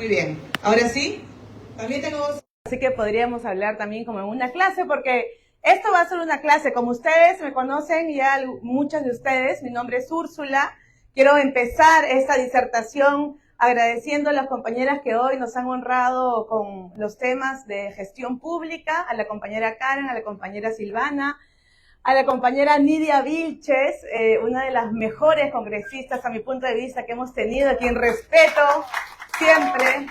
Muy bien. Ahora sí, también tengo voz. Así que podríamos hablar también como en una clase, porque esto va a ser una clase. Como ustedes me conocen, ya muchas de ustedes, mi nombre es Úrsula. Quiero empezar esta disertación agradeciendo a las compañeras que hoy nos han honrado con los temas de gestión pública, a la compañera Karen, a la compañera Silvana, a la compañera Nidia Vilches, una de las mejores congresistas a mi punto de vista que hemos tenido, a quien respeto siempre.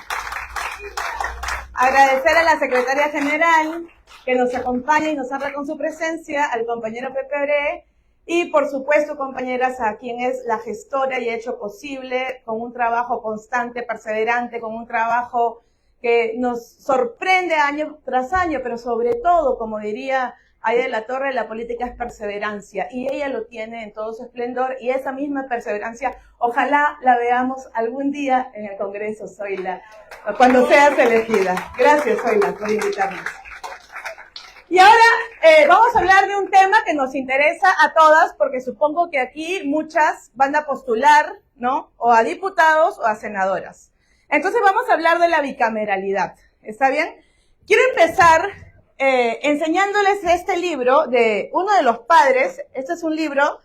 Agradecer a la secretaria general que nos acompaña y nos honra con su presencia, al compañero Pepe Bre, y por supuesto, compañeras, a quien es la gestora y ha hecho posible con un trabajo constante, perseverante, con un trabajo que nos sorprende año tras año, pero sobre todo, como diría Aida de la Torre, la política es perseverancia, y ella lo tiene en todo su esplendor, y esa misma perseverancia, ojalá la veamos algún día en el Congreso, Zoila, cuando seas elegida. Gracias, Zoila, por invitarnos. Y ahora vamos a hablar de un tema que nos interesa a todas, porque supongo que aquí muchas van a postular, ¿no? O a diputados o a senadoras. Entonces vamos a hablar de la bicameralidad. ¿Está bien? Quiero empezar enseñándoles este libro de uno de los padres. Este es un libro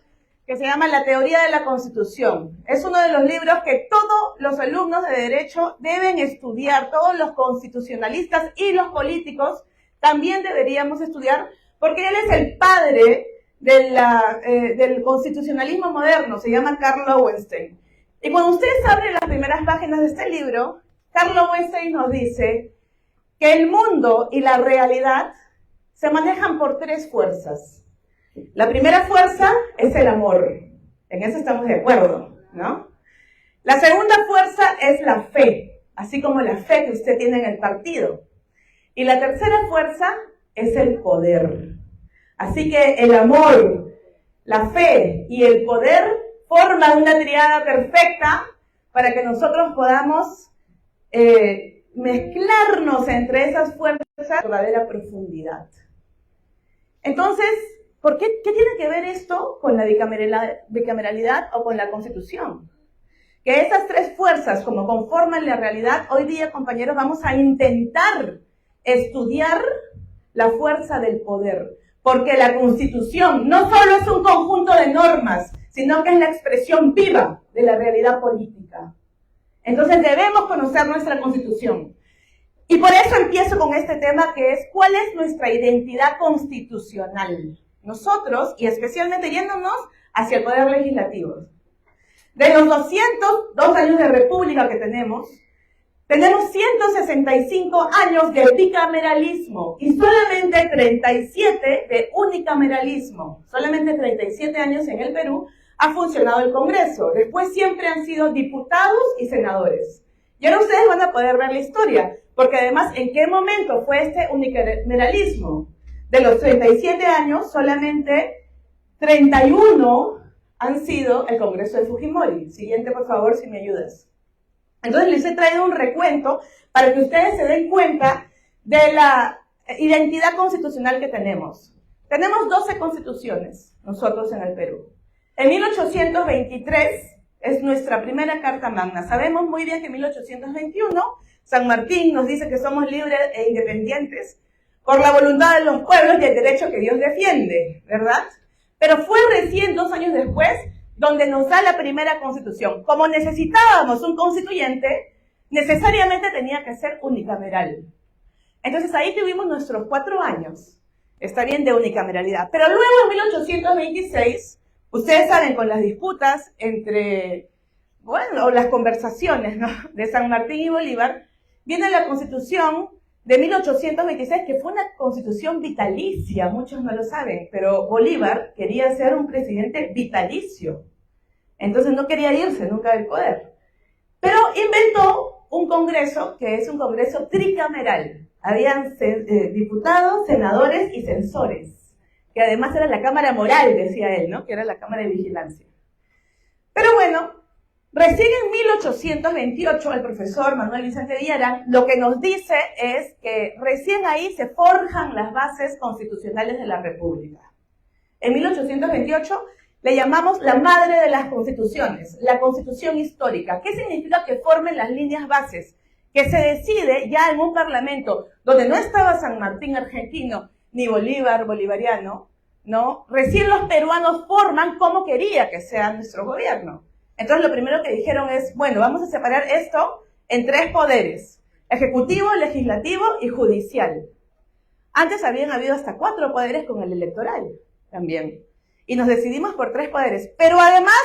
que se llama La Teoría de la Constitución. Es uno de los libros que todos los alumnos de Derecho deben estudiar, todos los constitucionalistas y los políticos también deberíamos estudiar, porque él es el padre del constitucionalismo moderno, se llama Karl Lowenstein. Y cuando ustedes abren las primeras páginas de este libro, Karl Lowenstein nos dice que el mundo y la realidad se manejan por tres fuerzas. La primera fuerza es el amor, en eso estamos de acuerdo, ¿no? La segunda fuerza es la fe, así como la fe que usted tiene en el partido. Y la tercera fuerza es el poder. Así que el amor, la fe y el poder forman una triada perfecta para que nosotros podamos mezclarnos entre esas fuerzas de verdadera profundidad. Entonces, ¿qué tiene que ver esto con la bicameralidad o con la Constitución? Que esas tres fuerzas, como conforman la realidad, hoy día, compañeros, vamos a intentar estudiar la fuerza del poder, porque la Constitución no solo es un conjunto de normas, sino que es la expresión viva de la realidad política. Entonces debemos conocer nuestra Constitución. Y por eso empiezo con este tema, que es ¿cuál es nuestra identidad constitucional? Nosotros, y especialmente yéndonos hacia el poder legislativo. De los 202 años de república que tenemos 165 años de bicameralismo y solamente 37 de unicameralismo. Solamente 37 años en el Perú ha funcionado el Congreso. Después siempre han sido diputados y senadores. Y ahora ustedes van a poder ver la historia, porque además, ¿en qué momento fue este unicameralismo? De los 37 años, solamente 31 han sido el Congreso de Fujimori. Siguiente, por favor, si me ayudas. Entonces les he traído un recuento para que ustedes se den cuenta de la identidad constitucional que tenemos. Tenemos 12 constituciones, nosotros en el Perú. En 1823 es nuestra primera Carta Magna. Sabemos muy bien que en 1821 San Martín nos dice que somos libres e independientes por la voluntad de los pueblos y el derecho que Dios defiende, ¿verdad? Pero fue recién 2 años después donde nos da la primera Constitución. Como necesitábamos un constituyente, necesariamente tenía que ser unicameral. Entonces ahí tuvimos nuestros 4 años, está bien, de unicameralidad. Pero luego en 1826, ustedes saben, con las disputas entre, bueno, las conversaciones, ¿no?, de San Martín y Bolívar, viene la Constitución de 1826, que fue una constitución vitalicia, muchos no lo saben, pero Bolívar quería ser un presidente vitalicio. Entonces no quería irse nunca del poder. Pero inventó un congreso que es un congreso tricameral. Habían diputados, senadores y censores, que además era la Cámara Moral, decía él, ¿no?, que era la Cámara de Vigilancia. Pero bueno, recién en 1828 el profesor Manuel Vicente Villarán lo que nos dice es que recién ahí se forjan las bases constitucionales de la República. En 1828 le llamamos la madre de las constituciones, la Constitución histórica. ¿Qué significa que formen las líneas bases? que se decide ya en un parlamento donde no estaba San Martín argentino, ni Bolívar bolivariano, ¿no? Recién los peruanos forman cómo quería que sea nuestro gobierno. Entonces lo primero que dijeron es, bueno, vamos a separar esto en 3 poderes: ejecutivo, legislativo y judicial. Antes habían habido hasta 4 poderes con el electoral también. Y nos decidimos por 3 poderes. Pero además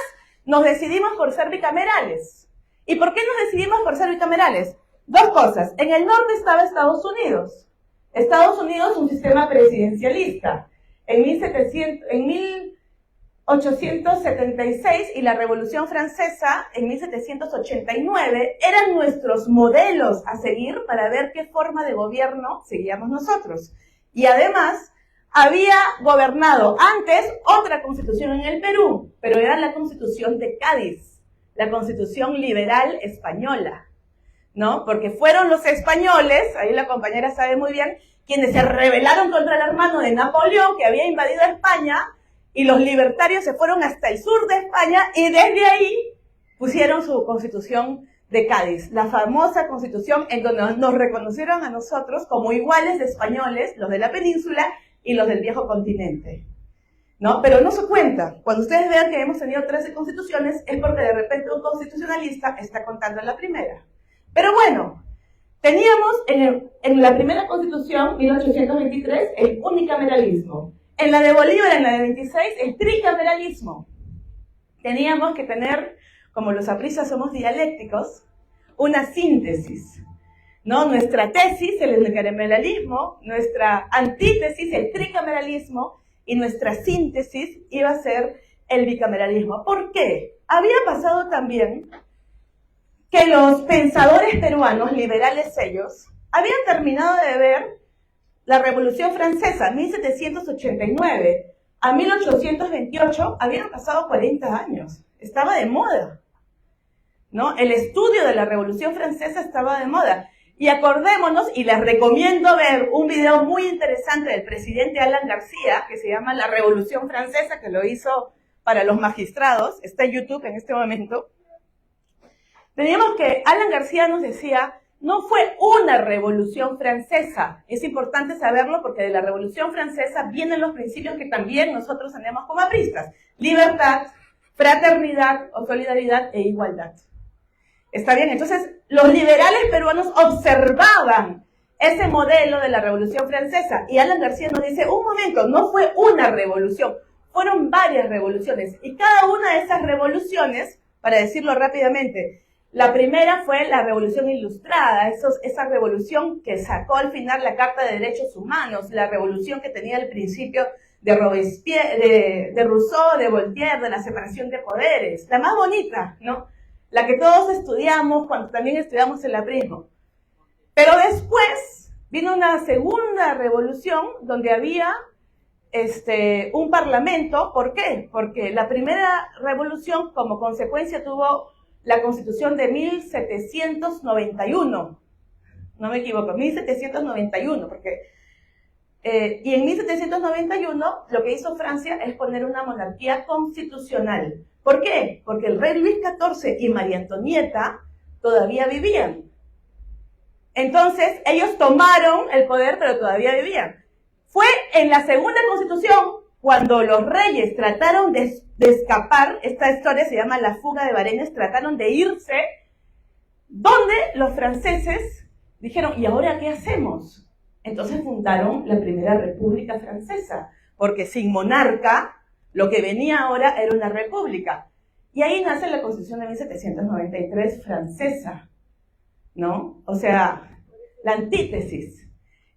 nos decidimos por ser bicamerales. ¿Y por qué nos decidimos por ser bicamerales? 2 cosas. En el norte estaba Estados Unidos. Estados Unidos, un sistema presidencialista. En 1876 y la Revolución Francesa en 1789 eran nuestros modelos a seguir para ver qué forma de gobierno seguíamos nosotros. Y además había gobernado antes otra constitución en el Perú, pero era la Constitución de Cádiz, la Constitución liberal española, ¿no? Porque fueron los españoles, ahí la compañera sabe muy bien, quienes se rebelaron contra el hermano de Napoleón, que había invadido España, y los libertarios se fueron hasta el sur de España, y desde ahí pusieron su Constitución de Cádiz, la famosa Constitución en donde nos reconocieron a nosotros como iguales de españoles, los de la península y los del viejo continente, ¿no? Pero no se cuenta. Cuando ustedes vean que hemos tenido 13 constituciones, es porque de repente un constitucionalista está contando en la primera. Pero bueno, teníamos en la primera constitución, 1823, el unicameralismo. En la de Bolívar, en la de 26, el tricameralismo. Teníamos que tener, como los apristas somos dialécticos, una síntesis, ¿no? Nuestra tesis, el unicameralismo, nuestra antítesis, el tricameralismo, y nuestra síntesis iba a ser el bicameralismo. ¿Por qué? Había pasado también que los pensadores peruanos, liberales ellos, habían terminado de ver la Revolución Francesa, 1789, a 1828, habían pasado 40 años. Estaba de moda, ¿no? El estudio de la Revolución Francesa estaba de moda. Y acordémonos, y les recomiendo ver un video muy interesante del presidente Alan García, que se llama La Revolución Francesa, que lo hizo para los magistrados, está en YouTube en este momento. Teníamos que Alan García nos decía, no fue una revolución francesa. Es importante saberlo porque de la Revolución Francesa vienen los principios que también nosotros tenemos como apristas: libertad, fraternidad o solidaridad e igualdad. ¿Está bien? Entonces, los liberales peruanos observaban ese modelo de la Revolución Francesa. Y Alan García nos dice, un momento, no fue una revolución, fueron varias revoluciones. Y cada una de esas revoluciones, para decirlo rápidamente, la primera fue la Revolución Ilustrada, esa revolución que sacó al final la Carta de Derechos Humanos, la revolución que tenía el principio de Robespierre, de Rousseau, de Voltaire, de la separación de poderes, la más bonita, ¿no? La que todos estudiamos cuando también estudiamos el aprismo. Pero después vino una segunda revolución donde había un parlamento. ¿Por qué? Porque la primera revolución como consecuencia tuvo la Constitución de 1791. No me equivoco, 1791, porque... y en 1791 lo que hizo Francia es poner una monarquía constitucional. ¿Por qué? Porque el rey Luis XIV y María Antonieta todavía vivían. Entonces, ellos tomaron el poder, pero todavía vivían. Fue en la segunda constitución cuando los reyes trataron de escapar, esta historia se llama la fuga de Varennes, trataron de irse, donde los franceses dijeron, ¿y ahora qué hacemos? Entonces fundaron la Primera República Francesa, porque sin monarca, lo que venía ahora era una república. Y ahí nace la Constitución de 1793 francesa, ¿no? O sea, la antítesis.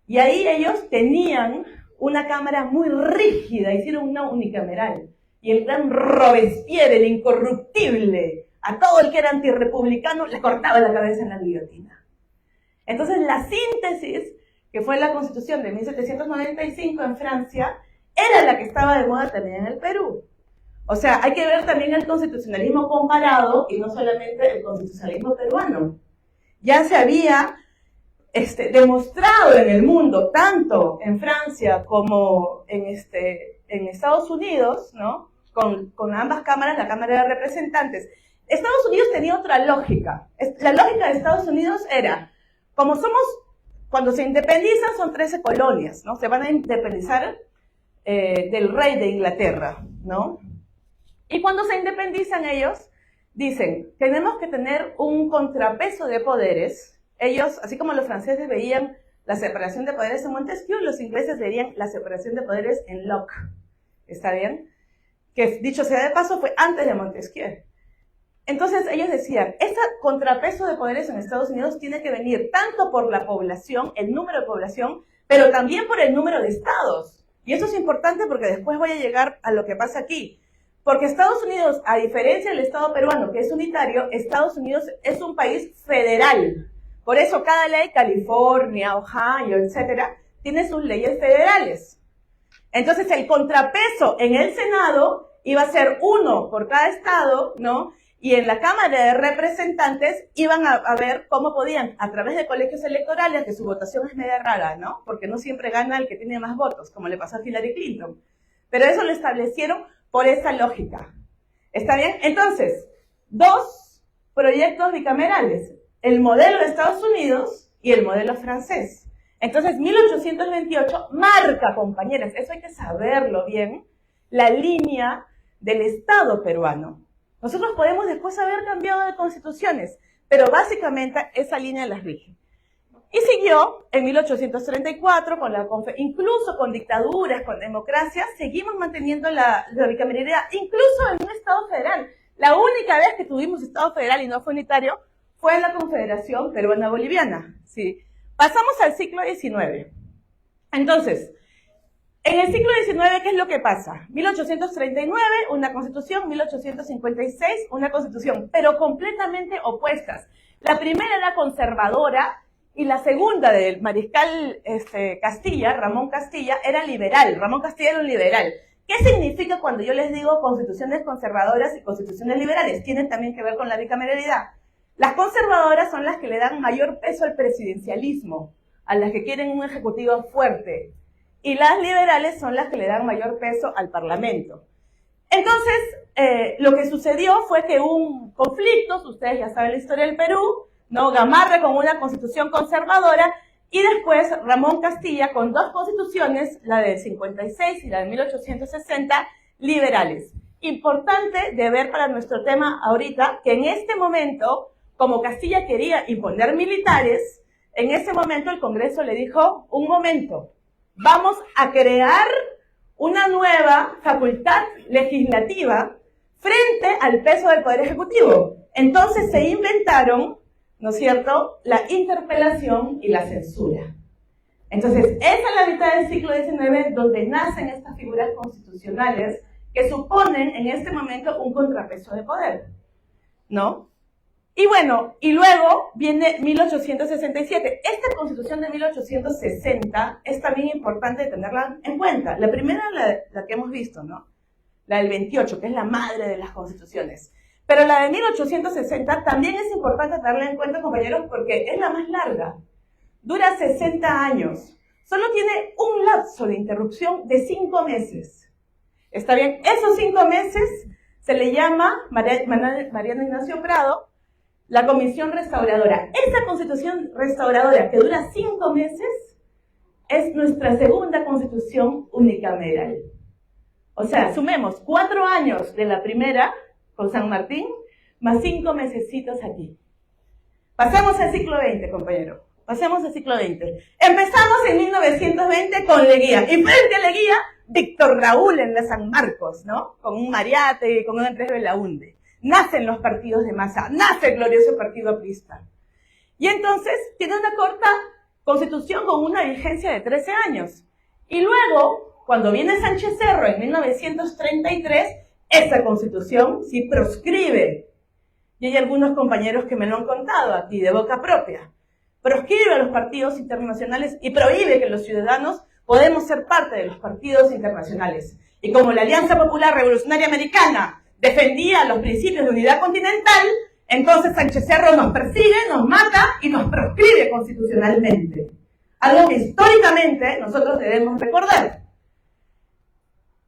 Y ahí ellos tenían una cámara muy rígida, hicieron una unicameral. Y el gran Robespierre, el incorruptible, a todo el que era antirrepublicano, le cortaba la cabeza en la guillotina. Entonces la síntesis, que fue la Constitución de 1795 en Francia, era la que estaba de moda también en el Perú. O sea, hay que ver también el constitucionalismo comparado y no solamente el constitucionalismo peruano. Ya se había demostrado en el mundo, tanto en Francia como en Estados Unidos, ¿no? Con ambas cámaras, la Cámara de Representantes. Estados Unidos tenía otra lógica. La lógica de Estados Unidos era, como cuando se independizan son 13 colonias, ¿no? Se van a independizar del rey de Inglaterra, ¿no? Y cuando se independizan ellos, dicen, tenemos que tener un contrapeso de poderes. Ellos, así como los franceses veían la separación de poderes en Montesquieu, los ingleses veían la separación de poderes en Locke. ¿Está bien? Que, dicho sea de paso, fue antes de Montesquieu. Entonces ellos decían, ese contrapeso de poderes en Estados Unidos tiene que venir tanto por la población, el número de población, pero también por el número de estados. Y eso es importante porque después voy a llegar a lo que pasa aquí. Porque Estados Unidos, a diferencia del Estado peruano, que es unitario, Estados Unidos es un país federal. Por eso cada ley, California, Ohio, etcétera, tiene sus leyes federales. Entonces el contrapeso en el Senado iba a ser 1 por cada estado, ¿no? Y en la Cámara de Representantes iban a ver cómo podían, a través de colegios electorales, que su votación es media rara, ¿no? Porque no siempre gana el que tiene más votos, como le pasó a Hillary Clinton. Pero eso lo establecieron por esa lógica. ¿Está bien? Entonces, 2 proyectos bicamerales. El modelo de Estados Unidos y el modelo francés. Entonces, 1828 marca, compañeras, eso hay que saberlo bien, la línea del Estado peruano. Nosotros podemos después haber cambiado de constituciones, pero básicamente esa línea las rige. Y siguió en 1834, incluso con dictaduras, con democracia, seguimos manteniendo la bicameralidad, incluso en un Estado federal. La única vez que tuvimos Estado federal y no fue unitario fue en la Confederación Peruana-Boliviana. ¿Sí? Pasamos al siglo XIX. Entonces, en el siglo XIX, ¿qué es lo que pasa? 1839, una constitución, 1856, una constitución, pero completamente opuestas. La primera era conservadora y la segunda del mariscal Castilla, Ramón Castilla, era liberal. Ramón Castilla era un liberal. ¿Qué significa cuando yo les digo constituciones conservadoras y constituciones liberales? Tienen también que ver con la bicameralidad. Las conservadoras son las que le dan mayor peso al presidencialismo, a las que quieren un ejecutivo fuerte. Y las liberales son las que le dan mayor peso al Parlamento. Entonces, lo que sucedió fue que hubo un conflicto, ustedes ya saben la historia del Perú, ¿no? Gamarra con una constitución conservadora y después Ramón Castilla con 2 constituciones, la del 56 y la de 1860, liberales. Importante de ver para nuestro tema ahorita que en este momento, como Castilla quería imponer militares, en ese momento el Congreso le dijo, un momento, vamos a crear una nueva facultad legislativa frente al peso del Poder Ejecutivo. Entonces se inventaron, ¿no es cierto?, la interpelación y la censura. Entonces, esa es la mitad del siglo XIX donde nacen estas figuras constitucionales que suponen en este momento un contrapeso de poder, ¿no? Y bueno, y luego viene 1867. Esta constitución de 1860 es también importante tenerla en cuenta. La primera es la que hemos visto, ¿no? La del 28, que es la madre de las constituciones. Pero la de 1860 también es importante tenerla en cuenta, compañeros, porque es la más larga. Dura 60 años. Solo tiene un lapso de interrupción de 5 meses. ¿Está bien? Esos 5 meses se le llama, Mariano Ignacio Prado, la Comisión Restauradora. Esa Constitución Restauradora que dura 5 meses es nuestra segunda Constitución unicameral. O sea, sumemos 4 años de la primera con San Martín, más 5 mesecitos aquí. Pasemos al siglo XX, compañero. Pasemos al siglo XX. Empezamos en 1920 con Leguía. Y frente a Leguía, Víctor Raúl en la San Marcos, ¿no? Con un Mariate y con un Andrés Belaúnde. Nacen los partidos de masa, nace el glorioso partido aprista. Y entonces tiene una corta constitución con una vigencia de 13 años. Y luego, cuando viene Sánchez Cerro en 1933, esa constitución sí proscribe. Y hay algunos compañeros que me lo han contado aquí de boca propia. Proscribe a los partidos internacionales y prohíbe que los ciudadanos podemos ser parte de los partidos internacionales. Y como la Alianza Popular Revolucionaria Americana defendía los principios de unidad continental, entonces Sánchez Cerro nos persigue, nos mata y nos proscribe constitucionalmente. Algo que históricamente nosotros debemos recordar.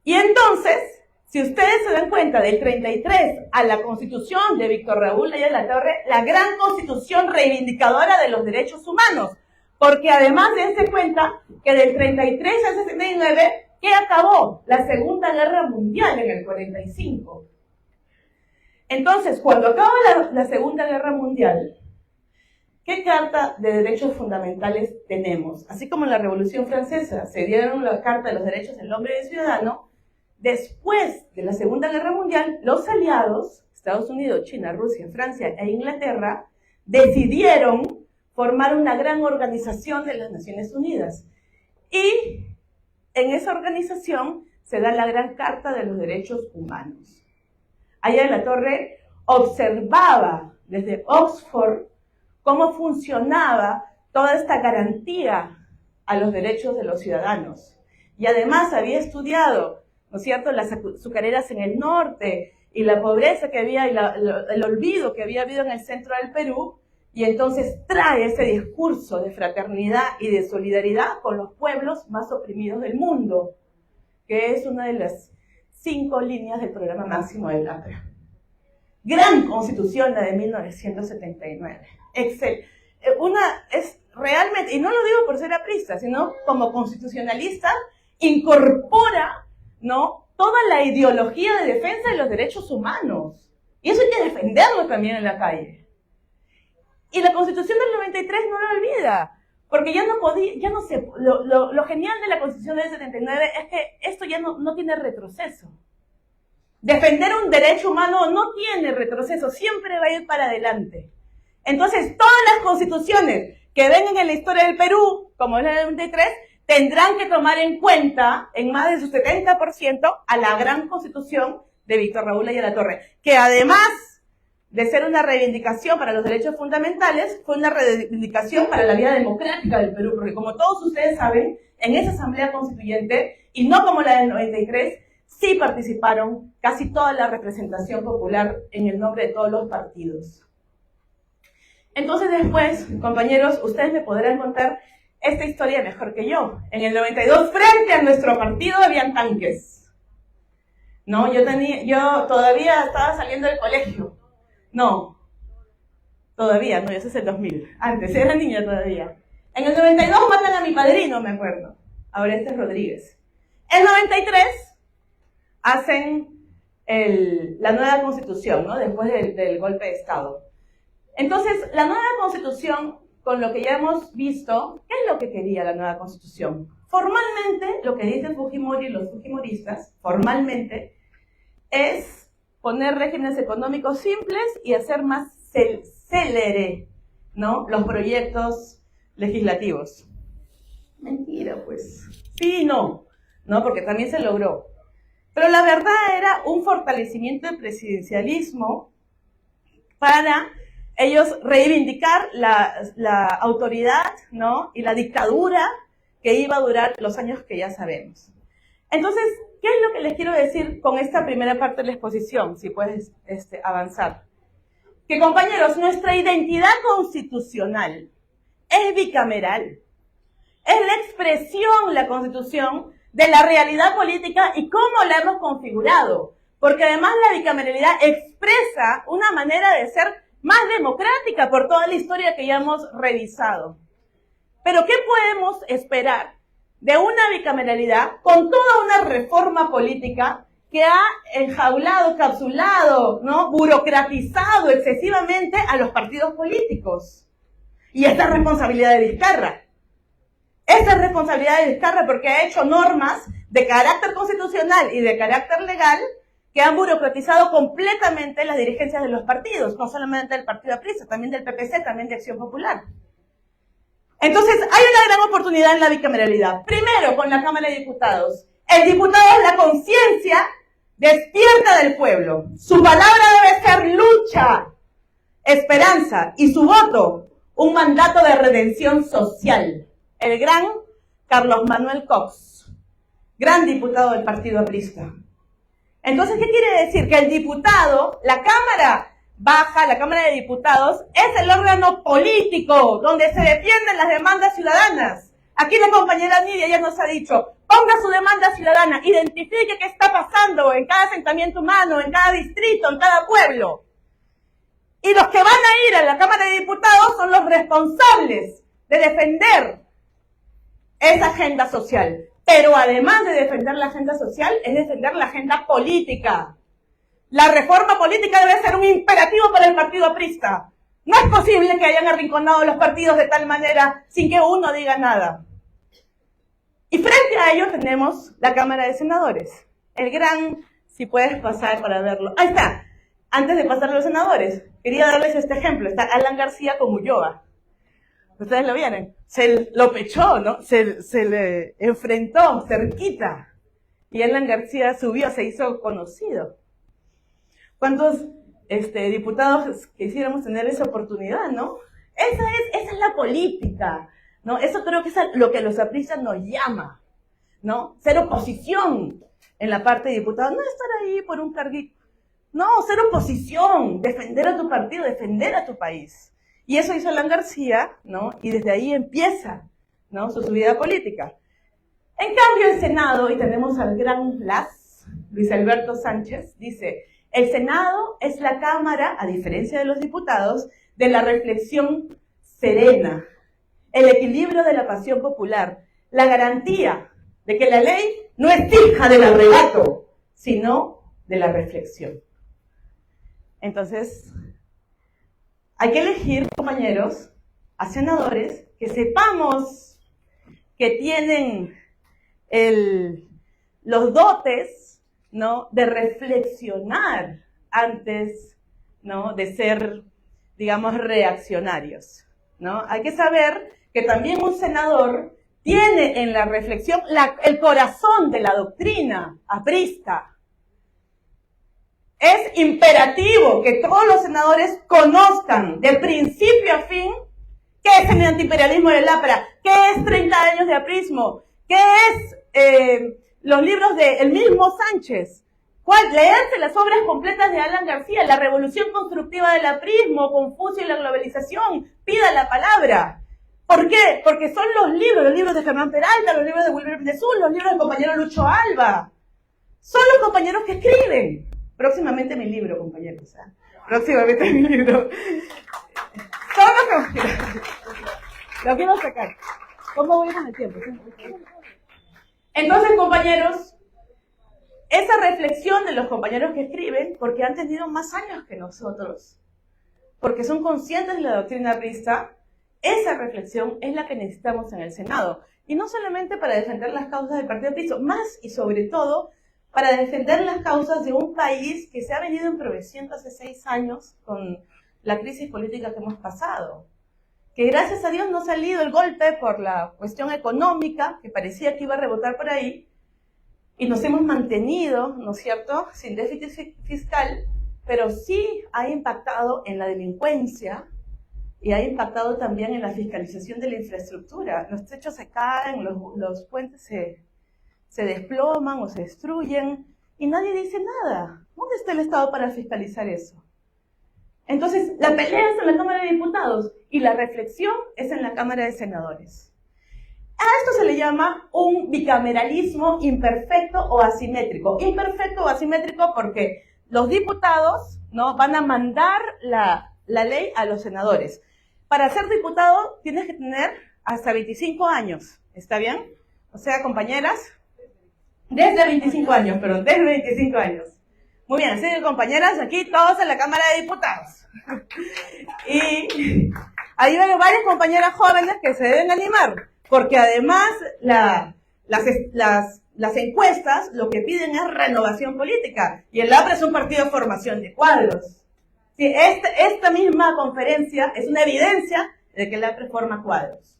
Y entonces, Si ustedes se dan cuenta, del 33 a la Constitución de Víctor Raúl Laya de la Torre, la gran Constitución reivindicadora de los derechos humanos, porque además dense cuenta que del 33 al 69, ¿qué acabó? La Segunda Guerra Mundial en el 45. Entonces, cuando acaba la Segunda Guerra Mundial, ¿qué carta de derechos fundamentales tenemos? Así como en la Revolución Francesa se dieron la Carta de los Derechos del Hombre y del Ciudadano, después de la Segunda Guerra Mundial, los aliados, Estados Unidos, China, Rusia, Francia e Inglaterra, decidieron formar una gran organización de las Naciones Unidas. Y en esa organización se da la Gran Carta de los Derechos Humanos. Laya de la Torre observaba desde Oxford cómo funcionaba toda esta garantía a los derechos de los ciudadanos. Y además había estudiado, ¿no es cierto?, las azucareras en el norte y la pobreza que había y el olvido que había habido en el centro del Perú, y entonces trae ese discurso de fraternidad y de solidaridad con los pueblos más oprimidos del mundo, que es una de las 5 líneas del programa máximo de Lacra. Gran Constitución, la de 1979. Es realmente, y no lo digo por ser aprista, sino como constitucionalista, incorpora, ¿no?, toda la ideología de defensa de los derechos humanos. Y eso hay que defenderlo también en la calle. Y la Constitución del 93 no lo olvida, porque lo genial de la Constitución del 79 es que esto ya no tiene retroceso. Defender un derecho humano no tiene retroceso, siempre va a ir para adelante. Entonces, todas las constituciones que vengan en la historia del Perú, como es la del 93, tendrán que tomar en cuenta, en más de su 70%, a la gran Constitución de Víctor Raúl Laya de la Torre, que además de ser una reivindicación para los derechos fundamentales, fue una reivindicación para la vida democrática del Perú, porque como todos ustedes saben, en esa Asamblea Constituyente, y no como la del 93, sí participaron casi toda la representación popular en el nombre de todos los partidos. Entonces después, compañeros, ustedes me podrán contar esta historia mejor que yo. En el 92, frente a nuestro partido, habían tanques. No, yo todavía estaba saliendo del colegio. No, todavía, no, eso es el 2000. Antes, era niña todavía. En el 92 matan a mi padrino, me acuerdo, a Orestes Rodríguez. En el 93 hacen la nueva Constitución, ¿no?, después del golpe de Estado. Entonces, la nueva Constitución, con lo que ya hemos visto, ¿qué es lo que quería la nueva Constitución? Formalmente, lo que dicen Fujimori y los fujimoristas, formalmente, es poner regímenes económicos simples y hacer más célere, ¿no?, los proyectos legislativos. Mentira, pues. Sí y no, porque también se logró. Pero la verdad era un fortalecimiento del presidencialismo para ellos reivindicar la autoridad, ¿no?, y la dictadura que iba a durar los años que ya sabemos. Entonces, ¿qué es lo que les quiero decir con esta primera parte de la exposición? Si puedes avanzar. Que, compañeros, nuestra identidad constitucional es bicameral. Es la expresión, la Constitución, de la realidad política y cómo la hemos configurado. Porque además la bicameralidad expresa una manera de ser más democrática por toda la historia que ya hemos revisado. Pero ¿qué podemos esperar de una bicameralidad con toda una reforma política que ha enjaulado, capsulado, ¿no?, burocratizado excesivamente a los partidos políticos? Y esta es responsabilidad de Vizcarra. Esta es responsabilidad de Vizcarra porque ha hecho normas de carácter constitucional y de carácter legal que han burocratizado completamente las dirigencias de los partidos, no solamente del Partido Aprista, también del PPC, también de Acción Popular. Entonces, hay una gran oportunidad en la bicameralidad. Primero, con la Cámara de Diputados. El diputado es la conciencia despierta del pueblo. Su palabra debe ser lucha, esperanza, y su voto, un mandato de redención social. El gran Carlos Manuel Cox, gran diputado del Partido Aprista. Entonces, ¿qué quiere decir? Que el diputado, la Cámara Baja, la Cámara de Diputados, es el órgano político donde se defienden las demandas ciudadanas. Aquí la compañera Nidia ya nos ha dicho, por ponga su demanda ciudadana, identifique qué está pasando en cada asentamiento humano, en cada distrito, en cada pueblo. Y los que van a ir a la Cámara de Diputados son los responsables de defender esa agenda social. Pero además de defender la agenda social, es defender la agenda política. La reforma política debe ser un imperativo para el partido aprista. No es posible que hayan arrinconado los partidos de tal manera sin que uno diga nada. Y frente a ello tenemos la Cámara de Senadores. El gran, si puedes pasar para verlo. Ahí está. Antes de pasar a los senadores, quería darles este ejemplo. Está Alan García con Ulloa. Ustedes lo vieron. Lo pechó, ¿no? Se le enfrentó cerquita. Y Alan García subió, se hizo conocido. ¿Cuántos diputados quisiéramos tener esa oportunidad, no? Esa es la política, ¿no? Eso creo que es lo que los apristas nos llama, ¿no? Ser oposición en la parte de diputados. No estar ahí por un carguito. No, ser oposición, defender a tu partido, defender a tu país. Y eso hizo Alan García, ¿no? Y desde ahí empieza, ¿no?, su subida política. En cambio, el Senado, y tenemos al gran Luis Alberto Sánchez, dice: el Senado es la Cámara, a diferencia de los diputados, de la reflexión serena, el equilibrio de la pasión popular, la garantía de que la ley no es hija del arrebato, sino de la reflexión. Entonces, hay que elegir, compañeros, a senadores que sepamos que tienen los dotes, ¿no?, de reflexionar antes, ¿no?, de ser, digamos, reaccionarios, ¿no? Hay que saber que también un senador tiene en la reflexión el corazón de la doctrina aprista. Es imperativo que todos los senadores conozcan de principio a fin qué es el antiimperialismo del APRA, qué es 30 años de aprismo, qué es los libros del mismo Sánchez, leerse las obras completas de Alan García, La revolución constructiva del aprismo, Confucio y la globalización, Pida la palabra. ¿Por qué? Porque son los libros de Germán Peralta, los libros de Wilber Pinezul, los libros del compañero Lucho Alba. Son los compañeros que escriben. Próximamente mi libro, compañeros. ¿eh? Próximamente mi libro. Son los que... Lo quiero sacar. ¿Cómo voy con el tiempo? Entonces, compañeros, esa reflexión de los compañeros que escriben, porque han tenido más años que nosotros, porque son conscientes de la doctrina aprista, esa reflexión es la que necesitamos en el Senado. Y no solamente para defender las causas del partido aprista, más y sobre todo para defender las causas de un país que se ha venido empobreciendo hace 6 años con la crisis política que hemos pasado. Que gracias a Dios no ha salido el golpe por la cuestión económica, que parecía que iba a rebotar por ahí, y nos hemos mantenido, ¿no es cierto?, sin déficit fiscal, pero sí ha impactado en la delincuencia y ha impactado también en la fiscalización de la infraestructura. Los techos se caen, los puentes se desploman o se destruyen y nadie dice nada. ¿Dónde está el Estado para fiscalizar eso? Entonces, la pelea es en la Cámara de Diputados y la reflexión es en la Cámara de Senadores. A esto se le llama un bicameralismo imperfecto o asimétrico. Imperfecto o asimétrico porque los diputados, ¿no?, van a mandar la ley a los senadores. Para ser diputado tienes que tener hasta 25 años, ¿está bien? O sea, compañeras, desde 25 años. Muy bien, así que compañeras, aquí todos en la Cámara de Diputados. Y ahí veo varias compañeras jóvenes que se deben animar, porque además las encuestas lo que piden es renovación política, y el APRA es un partido de formación de cuadros. Sí, esta misma conferencia es una evidencia de que el APRA forma cuadros.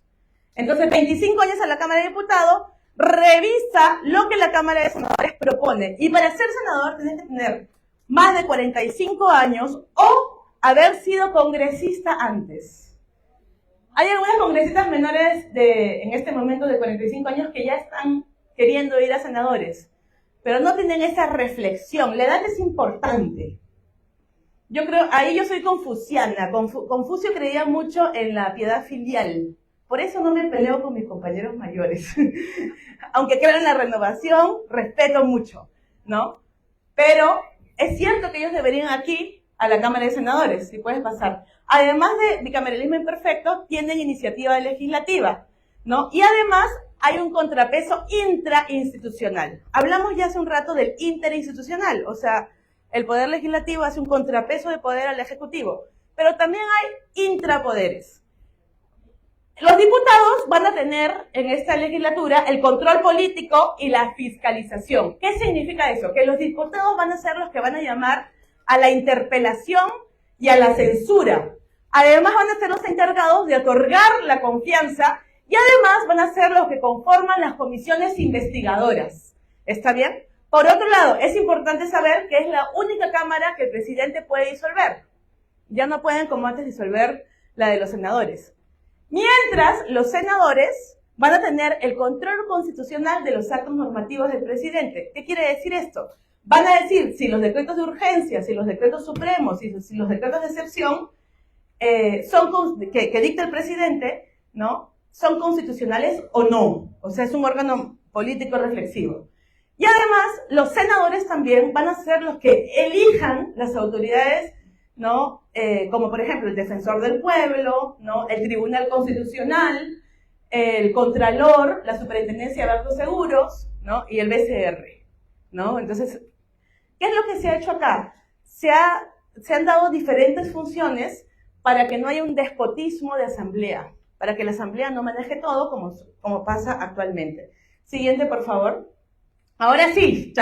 Entonces, 25 años en la Cámara de Diputados, revisa lo que la Cámara de Senadores propone. Y para ser senador tienes que tener más de 45 años o haber sido congresista antes. Hay algunas congresistas menores en este momento de 45 años que ya están queriendo ir a senadores, pero no tienen esa reflexión. La edad es importante. Yo creo, ahí yo soy confuciana. Confucio creía mucho en la piedad filial, Por eso no me peleo con mis compañeros mayores. Aunque creo en la renovación, respeto mucho, ¿no? Pero es cierto que ellos deberían aquí a la Cámara de Senadores, si puedes pasar. Además de bicameralismo imperfecto, tienen iniciativa legislativa, ¿no? Y además hay un contrapeso intrainstitucional. Hablamos ya hace un rato del interinstitucional, o sea, el poder legislativo hace un contrapeso de poder al ejecutivo, pero también hay intrapoderes. Los diputados van a tener en esta legislatura el control político y la fiscalización. ¿Qué significa eso? Que los diputados van a ser los que van a llamar a la interpelación y a la censura. Además van a ser los encargados de otorgar la confianza y además van a ser los que conforman las comisiones investigadoras. ¿Está bien? Por otro lado, es importante saber que es la única cámara que el presidente puede disolver. Ya no pueden, como antes, disolver la de los senadores. Mientras, los senadores van a tener el control constitucional de los actos normativos del presidente. ¿Qué quiere decir esto? Van a decir si los decretos de urgencia, si los decretos supremos, si los decretos de excepción que dicta el presidente, ¿no?, son constitucionales o no. O sea, es un órgano político reflexivo. Y además, los senadores también van a ser los que elijan las autoridades, ¿no? Como por ejemplo el Defensor del Pueblo, ¿no?, el Tribunal Constitucional, el Contralor, la Superintendencia de Bancos Seguros, ¿no?, y el BCR, ¿no? Entonces, ¿qué es lo que se ha hecho acá? Se han dado diferentes funciones para que no haya un despotismo de asamblea, para que la asamblea no maneje todo como pasa actualmente. Siguiente, por favor. Ahora sí,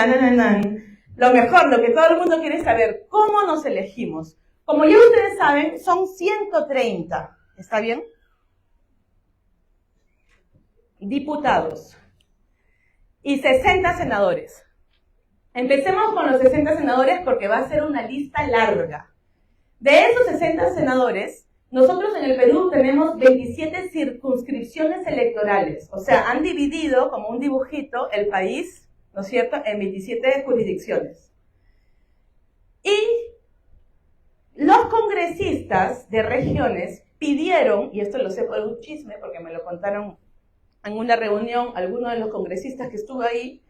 lo mejor, lo que todo el mundo quiere saber, ¿cómo nos elegimos? Como ya ustedes saben, son 130, ¿está bien?, diputados y 60 senadores. Empecemos con los 60 senadores porque va a ser una lista larga. De esos 60 senadores, nosotros en el Perú tenemos 27 circunscripciones electorales. O sea, han dividido, como un dibujito, el país, ¿no es cierto?, en 27 jurisdicciones. Y los congresistas de regiones pidieron, y esto lo sé por un chisme porque me lo contaron en una reunión, algunos de los congresistas que estuvo ahí,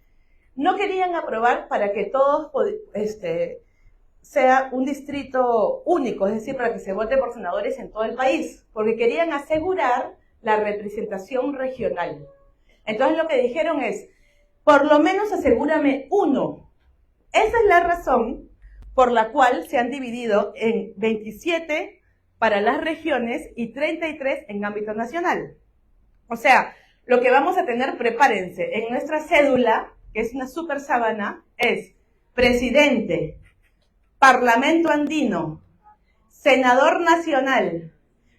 no querían aprobar para que todos sea un distrito único, es decir, para que se vote por senadores en todo el país, porque querían asegurar la representación regional. Entonces lo que dijeron es, por lo menos asegúrame uno. Esa es la razón por la cual se han dividido en 27 para las regiones y 33 en ámbito nacional. O sea, lo que vamos a tener, prepárense, en nuestra cédula, que es una super sábana, es presidente, Parlamento andino, senador nacional,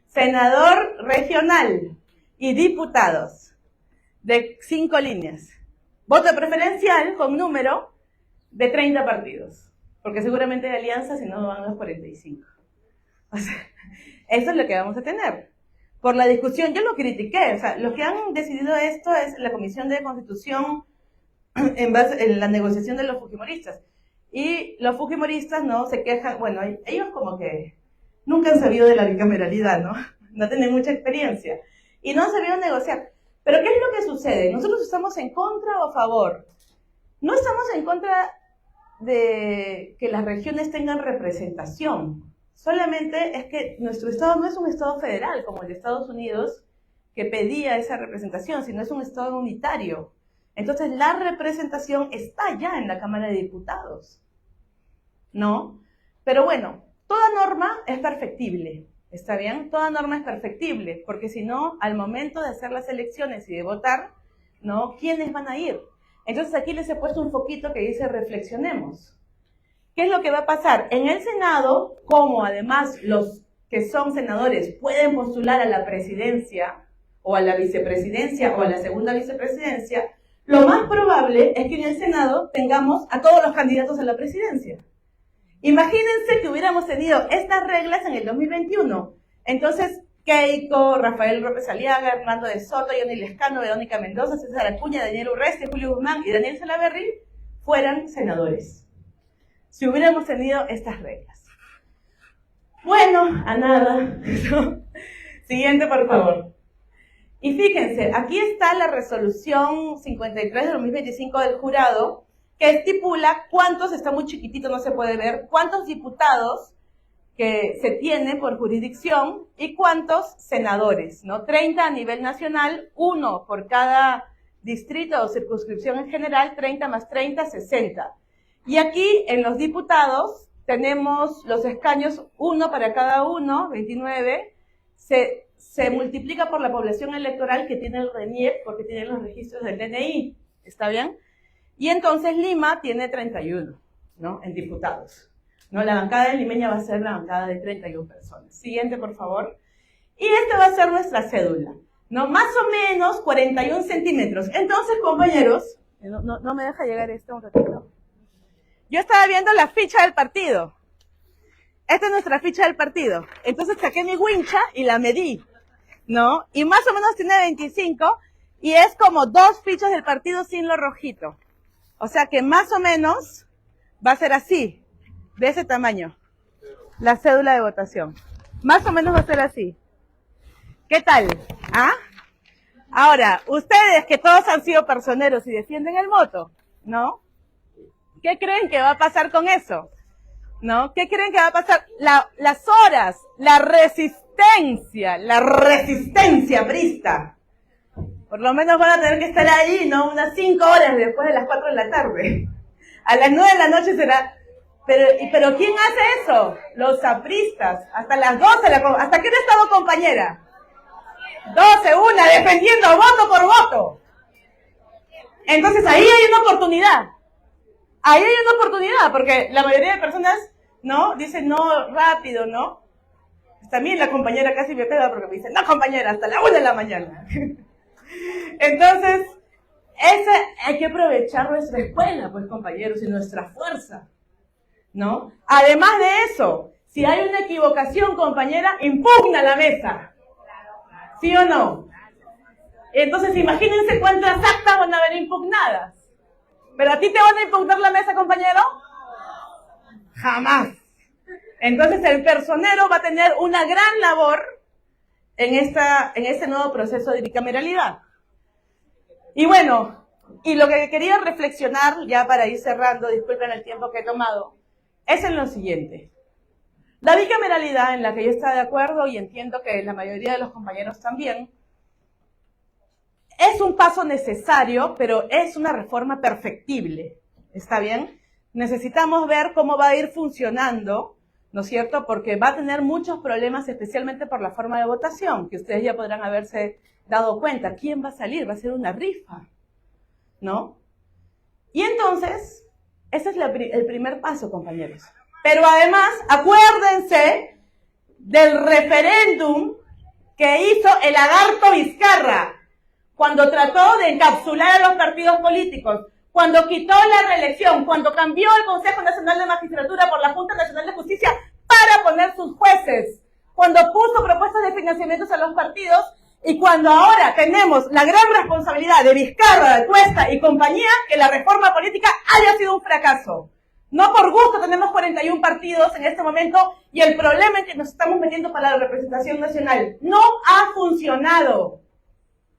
senador regional y diputados de 5 líneas. Voto preferencial con número de 30 partidos, porque seguramente hay alianzas y no van los 45. O sea, eso es lo que vamos a tener. Por la discusión, yo lo critiqué, o sea, los que han decidido esto es la Comisión de Constitución en la negociación de los fujimoristas. Y los fujimoristas, ¿no?, se quejan, bueno, ellos como que nunca han sabido de la bicameralidad, ¿no? No tienen mucha experiencia. Y no han sabido negociar. Pero ¿qué es lo que sucede? ¿Nosotros estamos en contra o a favor? No estamos en contra de que las regiones tengan representación. Solamente es que nuestro Estado no es un Estado federal como el de Estados Unidos, que pedía esa representación, sino es un Estado unitario. Entonces la representación está ya en la Cámara de Diputados, ¿no? Pero bueno, toda norma es perfectible, ¿está bien? Toda norma es perfectible, porque si no, al momento de hacer las elecciones y de votar, ¿no?, ¿quiénes van a ir? Entonces aquí les he puesto un foquito que dice reflexionemos. ¿Qué es lo que va a pasar? En el Senado, como además los que son senadores pueden postular a la presidencia, o a la vicepresidencia, o a la segunda vicepresidencia, lo más probable es que en el Senado tengamos a todos los candidatos a la presidencia. Imagínense que hubiéramos tenido estas reglas en el 2021. Entonces, Keiko, Rafael López Aliaga, Hernando de Soto, Johnny Lescano, Verónica Mendoza, César Acuña, Daniel Urresti, Julio Guzmán y Daniel Salaverry fueran senadores. Si hubiéramos tenido estas reglas. Bueno, a nada. Siguiente, por favor. Y fíjense, aquí está la resolución 53 de 2025 del jurado, que estipula cuántos, está muy chiquitito, no se puede ver, cuántos diputados que se tiene por jurisdicción y cuántos senadores, ¿no? 30 a nivel nacional, 1 por cada distrito o circunscripción en general, 30 más 30, 60. Y aquí en los diputados tenemos los escaños, 1 para cada uno, 29, se multiplica por la población electoral que tiene el RENIEC, porque tiene los registros del DNI, ¿está bien? Y entonces Lima tiene 31, ¿no? En diputados. ¿No? La bancada de limeña va a ser la bancada de 31 personas. Siguiente, por favor. Y esta va a ser nuestra cédula, ¿no? Más o menos 41 centímetros. Entonces, compañeros, no me deja llegar esto un ratito. Yo estaba viendo la ficha del partido. Esta es nuestra ficha del partido. Entonces saqué mi wincha y la medí, ¿no? Y más o menos tiene 25 y es como 2 fichas del partido sin lo rojito. O sea que más o menos va a ser así, de ese tamaño, la cédula de votación. Más o menos va a ser así. ¿Qué tal? ¿Ah? Ahora, ustedes que todos han sido personeros y defienden el voto, ¿no? ¿Qué creen que va a pasar con eso? ¿No? ¿Qué creen que va a pasar? Las horas, la resistencia prista. Por lo menos van a tener que estar ahí, ¿no? Unas 5 horas después de las 4 de la tarde. A las 9 de la noche será... Pero ¿quién hace eso? Los apristas. Hasta las 12, ¿hasta qué hora estaba, compañera? 12, una, defendiendo voto por voto. Entonces ahí hay una oportunidad. Ahí hay una oportunidad, porque la mayoría de personas, ¿no? Dicen, no, rápido, ¿no? También la compañera casi me pega porque me dice, no, compañera, hasta la 1 de la mañana. Entonces, hay que aprovechar nuestra escuela, pues, compañeros, y nuestra fuerza, ¿no? Además de eso, si hay una equivocación, compañera, impugna la mesa. ¿Sí o no? Entonces, imagínense cuántas actas van a haber impugnadas. ¿Pero a ti te van a impugnar la mesa, compañero? Jamás. Entonces, el personero va a tener una gran labor en este nuevo proceso de bicameralidad. Y bueno, y lo que quería reflexionar, ya para ir cerrando, disculpen el tiempo que he tomado, es en lo siguiente. La bicameralidad, en la que yo estoy de acuerdo y entiendo que la mayoría de los compañeros también, es un paso necesario, pero es una reforma perfectible. ¿Está bien? Necesitamos ver cómo va a ir funcionando, ¿no es cierto? Porque va a tener muchos problemas, especialmente por la forma de votación, que ustedes ya podrán haberse dado cuenta. ¿Quién va a salir? Va a ser una rifa, ¿no? Y entonces, ese es el primer paso, compañeros. Pero además, acuérdense del referéndum que hizo el lagarto Vizcarra, cuando trató de encapsular a los partidos políticos, cuando quitó la reelección, cuando cambió el Consejo Nacional de Magistratura por la Junta Nacional de Justicia para poner sus jueces, cuando puso propuestas de financiamientos a los partidos, y cuando ahora tenemos la gran responsabilidad de Vizcarra, de Cuesta y compañía, que la reforma política haya sido un fracaso. No por gusto tenemos 41 partidos en este momento y el problema en que nos estamos metiendo para la representación nacional no ha funcionado.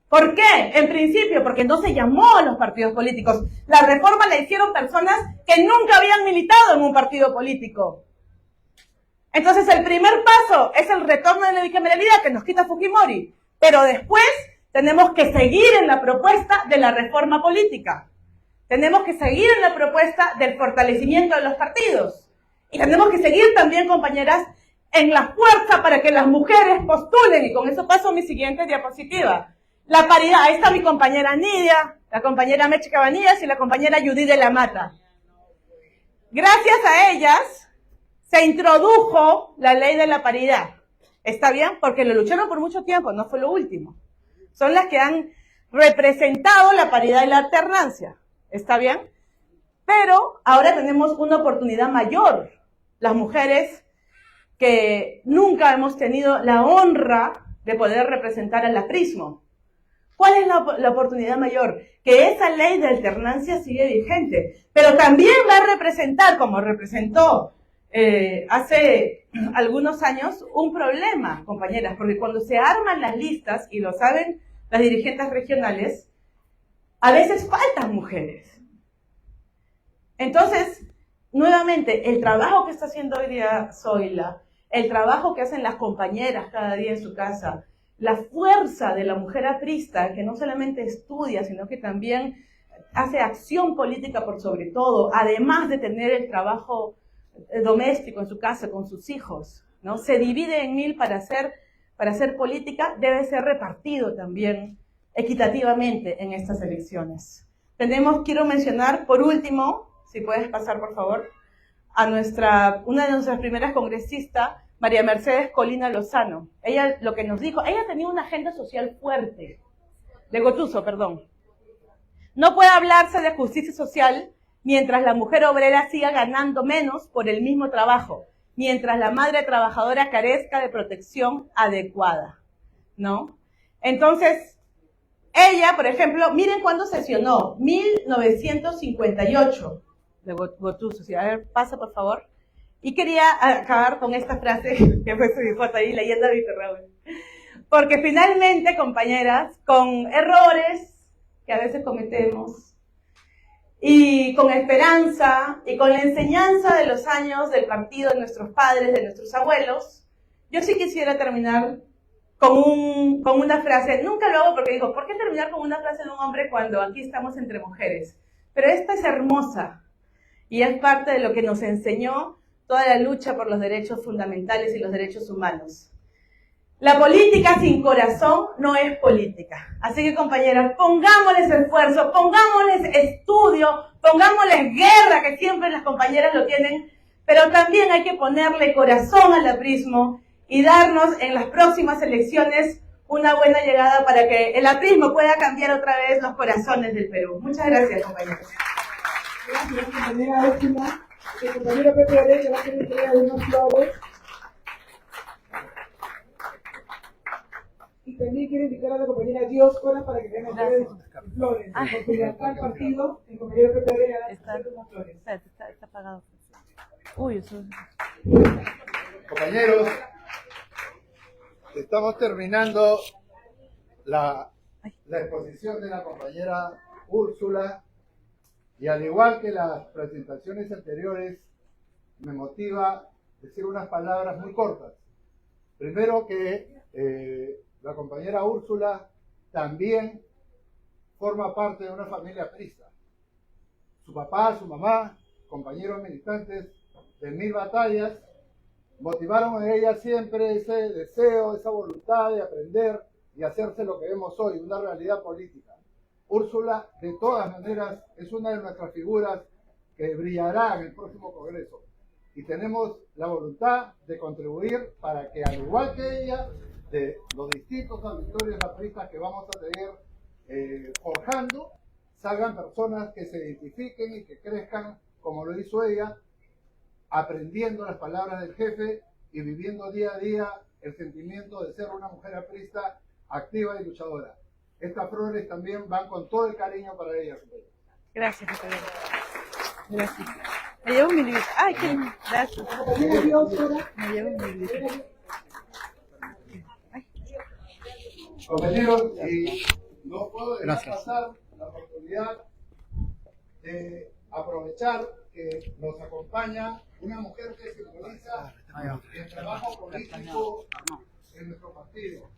¿Por qué? En principio, porque no se llamó a los partidos políticos. La reforma la hicieron personas que nunca habían militado en un partido político. Entonces, el primer paso es el retorno de la bicameralidad que nos quita Fujimori. Pero después tenemos que seguir en la propuesta de la reforma política. Tenemos que seguir en la propuesta del fortalecimiento de los partidos. Y tenemos que seguir también, compañeras, en la fuerza para que las mujeres postulen. Y con eso paso a mi siguiente diapositiva. La paridad. Ahí está mi compañera Nidia, la compañera Meche Cabanillas y la compañera Judith de la Mata. Gracias a ellas se introdujo la ley de la paridad. ¿Está bien? Porque lo lucharon por mucho tiempo, no fue lo último. Son las que han representado la paridad y la alternancia. ¿Está bien? Pero ahora tenemos una oportunidad mayor. Las mujeres que nunca hemos tenido la honra de poder representar al aprismo. ¿Cuál es la oportunidad mayor? Que esa ley de alternancia sigue vigente, pero también va a representar, como representó hace algunos años, un problema, compañeras, porque cuando se arman las listas, y lo saben las dirigentes regionales, a veces faltan mujeres. Entonces, nuevamente, el trabajo que está haciendo hoy día Zoila, el trabajo que hacen las compañeras cada día en su casa, la fuerza de la mujer aprista, que no solamente estudia, sino que también hace acción política por sobre todo, además de tener el trabajo doméstico en su casa con sus hijos, ¿no? Se divide en mil para hacer política, debe ser repartido también equitativamente en estas elecciones. Quiero mencionar, por último, si puedes pasar por favor, a una de nuestras primeras congresistas, María Mercedes Colina Lozano. Ella lo que nos dijo, ella tenía una agenda social fuerte, de Gotuso, perdón. No puede hablarse de justicia social mientras la mujer obrera siga ganando menos por el mismo trabajo, mientras la madre trabajadora carezca de protección adecuada, ¿no? Entonces, ella, por ejemplo, miren cuándo sesionó, 1958, de Gotuso. A ver, pasa por favor. Y quería acabar con esta frase, que fue mi foto ahí leyendo a Víctor Raúl. Porque finalmente, compañeras, con errores que a veces cometemos, y con esperanza, y con la enseñanza de los años del partido de nuestros padres, de nuestros abuelos, yo sí quisiera terminar con una frase. Nunca lo hago porque digo, ¿por qué terminar con una frase de un hombre cuando aquí estamos entre mujeres? Pero esta es hermosa, y es parte de lo que nos enseñó toda la lucha por los derechos fundamentales y los derechos humanos. La política sin corazón no es política. Así que, compañeras, pongámosles esfuerzo, pongámosles estudio, pongámosles guerra, que siempre las compañeras lo tienen, pero también hay que ponerle corazón al aprismo y darnos en las próximas elecciones una buena llegada para que el aprismo pueda cambiar otra vez los corazones del Perú. Muchas gracias, compañeros. Gracias, compañera Úrsula. El compañero Pepe Arete va a querer entregar unos flores. Y también quiero invitar a la compañera Dioscora para que tenga ustedes flores. Por su lealtad al partido, el compañero Pepe Arete va a hacer unas flores. Está apagado. Uy, eso. Compañeros, estamos terminando la exposición de la compañera Úrsula, y al igual que las presentaciones anteriores, me motiva decir unas palabras muy cortas. Primero que la compañera Úrsula también forma parte de una familia aprista. Su papá, su mamá, compañeros militantes de 1000 batallas, motivaron en ella siempre ese deseo, esa voluntad de aprender y hacerse lo que vemos hoy, una realidad política. Úrsula, de todas maneras, es una de nuestras figuras que brillará en el próximo Congreso. Y tenemos la voluntad de contribuir para que, al igual que ella, de los distintos auditorios apristas que vamos a tener forjando, salgan personas que se identifiquen y que crezcan como lo hizo ella, aprendiendo las palabras del jefe y viviendo día a día el sentimiento de ser una mujer aprista activa y luchadora. Estas flores también van con todo el cariño para ella. Gracias, compañero. Gracias. Me llevo un librito. Ay, qué gracias. Me llevo un librito. Compañeros, y no puedo dejar pasar la oportunidad de aprovechar que nos acompaña una mujer que simboliza el trabajo político en nuestro partido.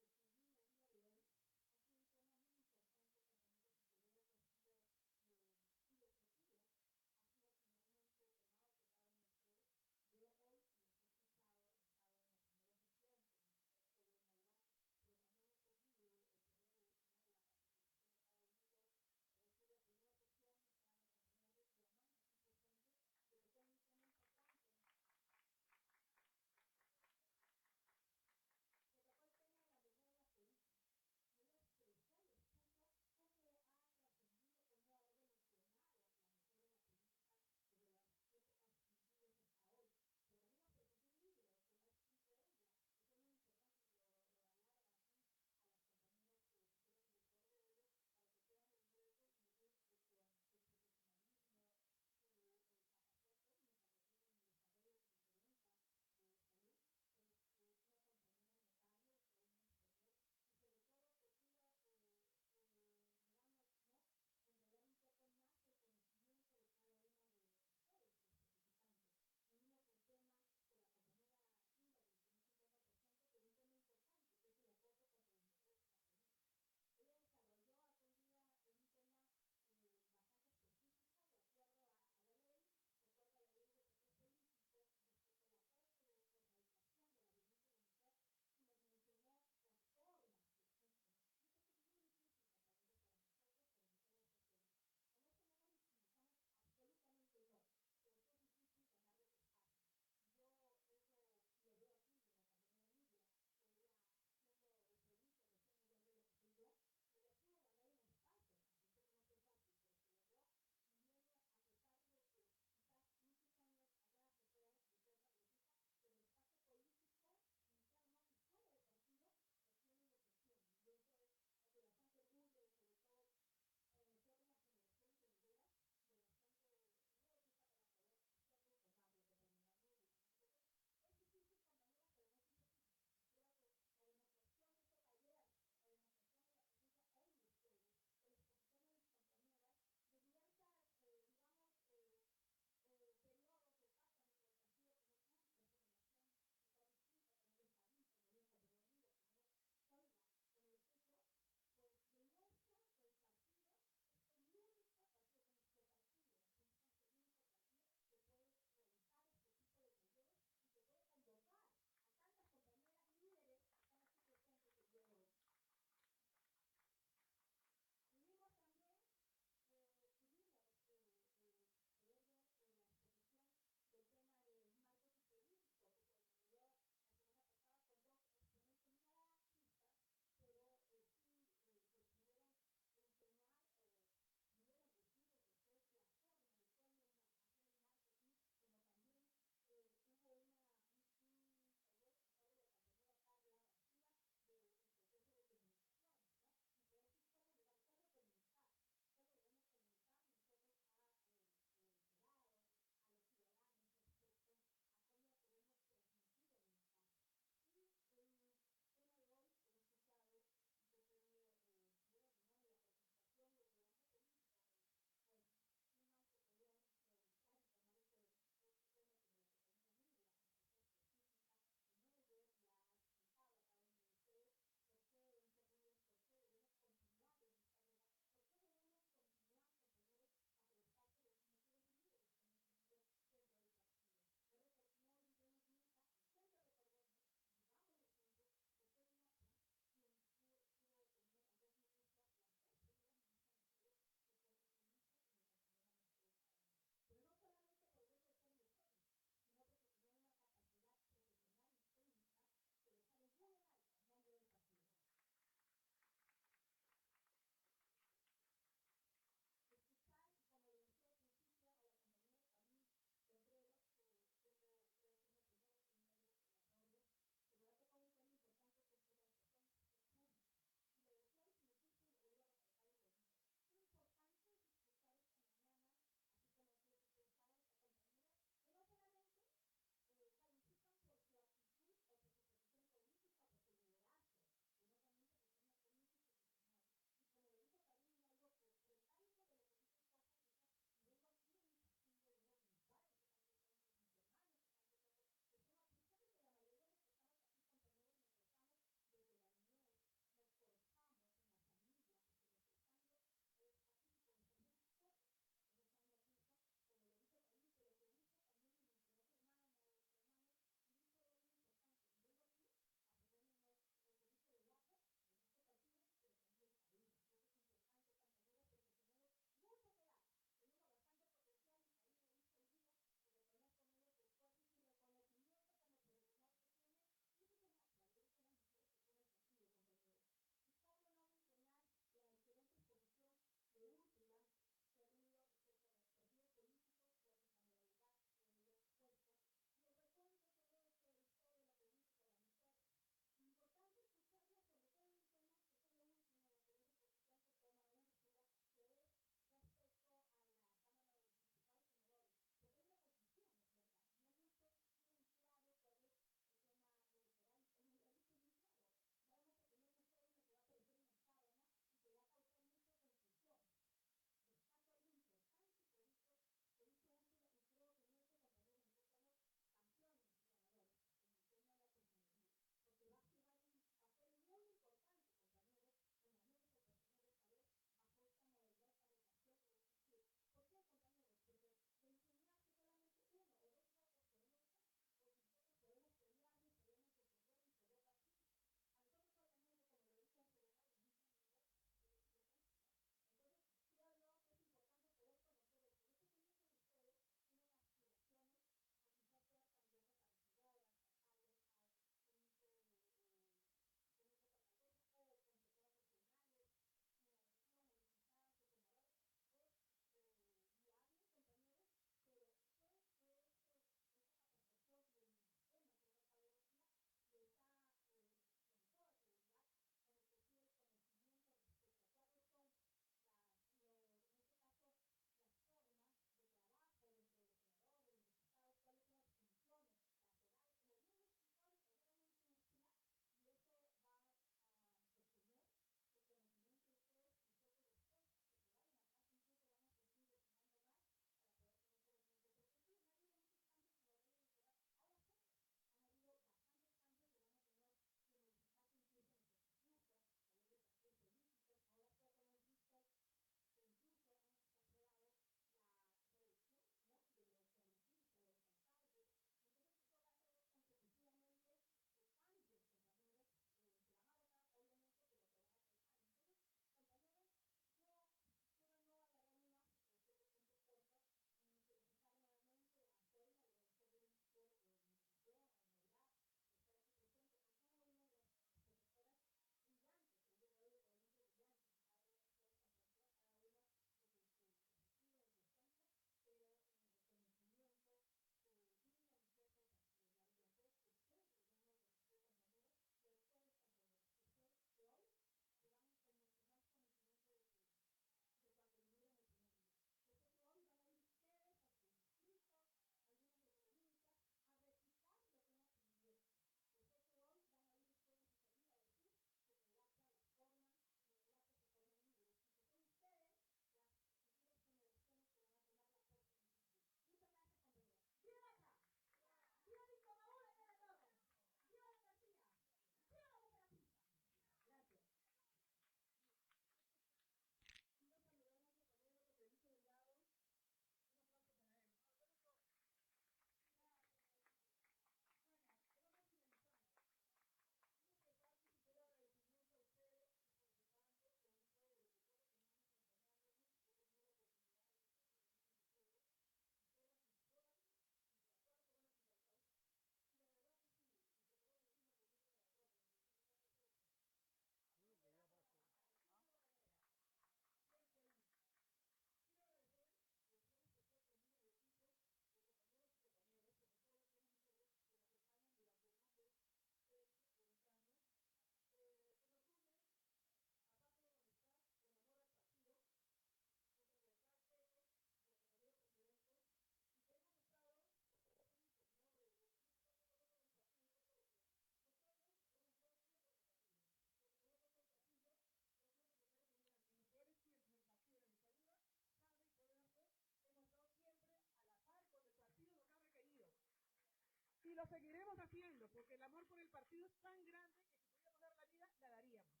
lo seguiremos haciendo, porque el amor por el partido es tan grande que si pudiéramos dar la vida, la daríamos.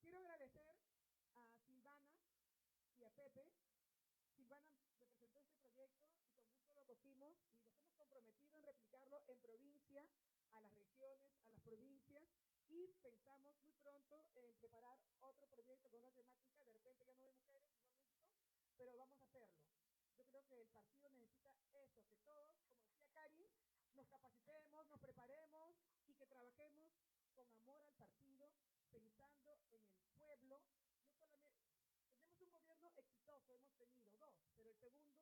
Quiero agradecer a Silvana y a Pepe. Silvana me presentó este proyecto y con gusto lo cogimos y nos hemos comprometido en replicarlo en provincia, a las regiones, a las provincias, y pensamos muy pronto en preparar otro proyecto con una temática, de repente ya no de mujeres, sino mixto, pero vamos a hacerlo. Yo creo que el partido necesita eso, que todos, como decía Cari, nos capacitemos, nos preparemos y que trabajemos con amor al partido, pensando en el pueblo. No solamente tenemos un gobierno exitoso, hemos tenido dos, pero el segundo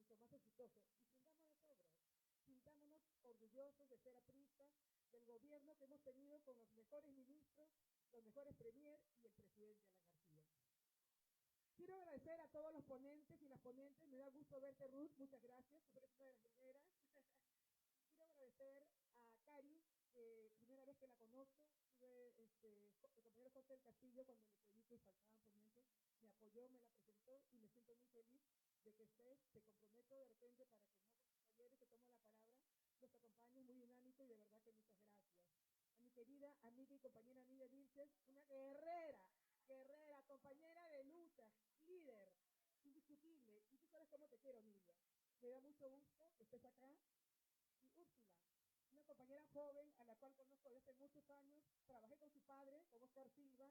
mucho más exitoso. Disfrutamos de sobras, sintámonos orgullosos de ser apristas del gobierno que hemos tenido con los mejores ministros, los mejores premier y el presidente Alan García. Quiero agradecer a todos los ponentes y las ponentes. Me da gusto verte, Ruth. Muchas gracias. Tú eres una de las primeras. Quiero agradecer a Cari, primera vez que la conozco. Tuve el compañero José del Castillo, cuando le pedí que faltaban ponentes, me apoyó, me la presentó y me siento muy feliz de que estés. Te comprometo de repente para que en otros talleres que tomo la palabra los acompañes, muy dinámico, y de verdad que muchas gracias. A mi querida amiga y compañera Nidia Vilches, una guerrera, compañera de lucha, líder, indiscutible. Y tú sabes cómo te quiero, Nidia. Me da mucho gusto que estés acá. Y Úrsula, una compañera joven a la cual conozco desde hace muchos años. Trabajé con su padre, con Oscar Silva.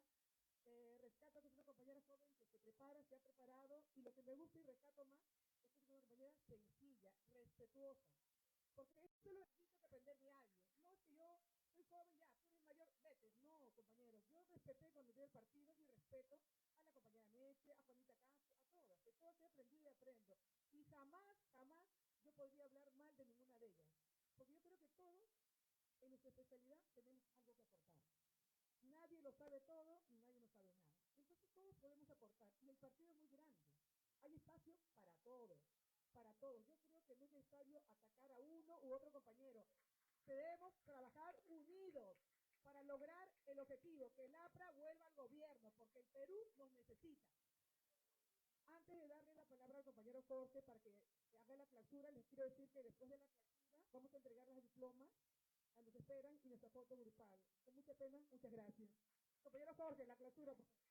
Rescato que es una compañera joven que se prepara, se ha preparado. Y lo que me gusta y rescato más es que es una compañera sencilla, respetuosa. Porque esto lo necesito que aprender de alguien. No es que yo soy joven ya, tú eres mayor, vete. No, compañeros. Yo respeté cuando entré al partido y respeto a la compañera Meche, a Juanita Castro, a todas. De todas he aprendido y aprendo. Y jamás yo podría hablar mal de ninguna de ellas. Porque yo creo que todos, en nuestra especialidad, tenemos algo que aportar. Nadie lo sabe todo y nadie lo sabe nada. Entonces todos podemos aportar. Y el partido es muy grande. Hay espacio para todos. Para todos. Yo creo que no es necesario atacar a uno u otro compañero. Debemos trabajar unidos para lograr el objetivo, que el APRA vuelva al gobierno, porque el Perú nos necesita. Antes de darle la palabra al compañero Jorge para que haga la clausura, les quiero decir que después de la clausura vamos a entregar las diplomas a los que esperan y nuestra foto grupal. Con mucha pena, muchas gracias. Compañero Jorge, la clausura, por favor.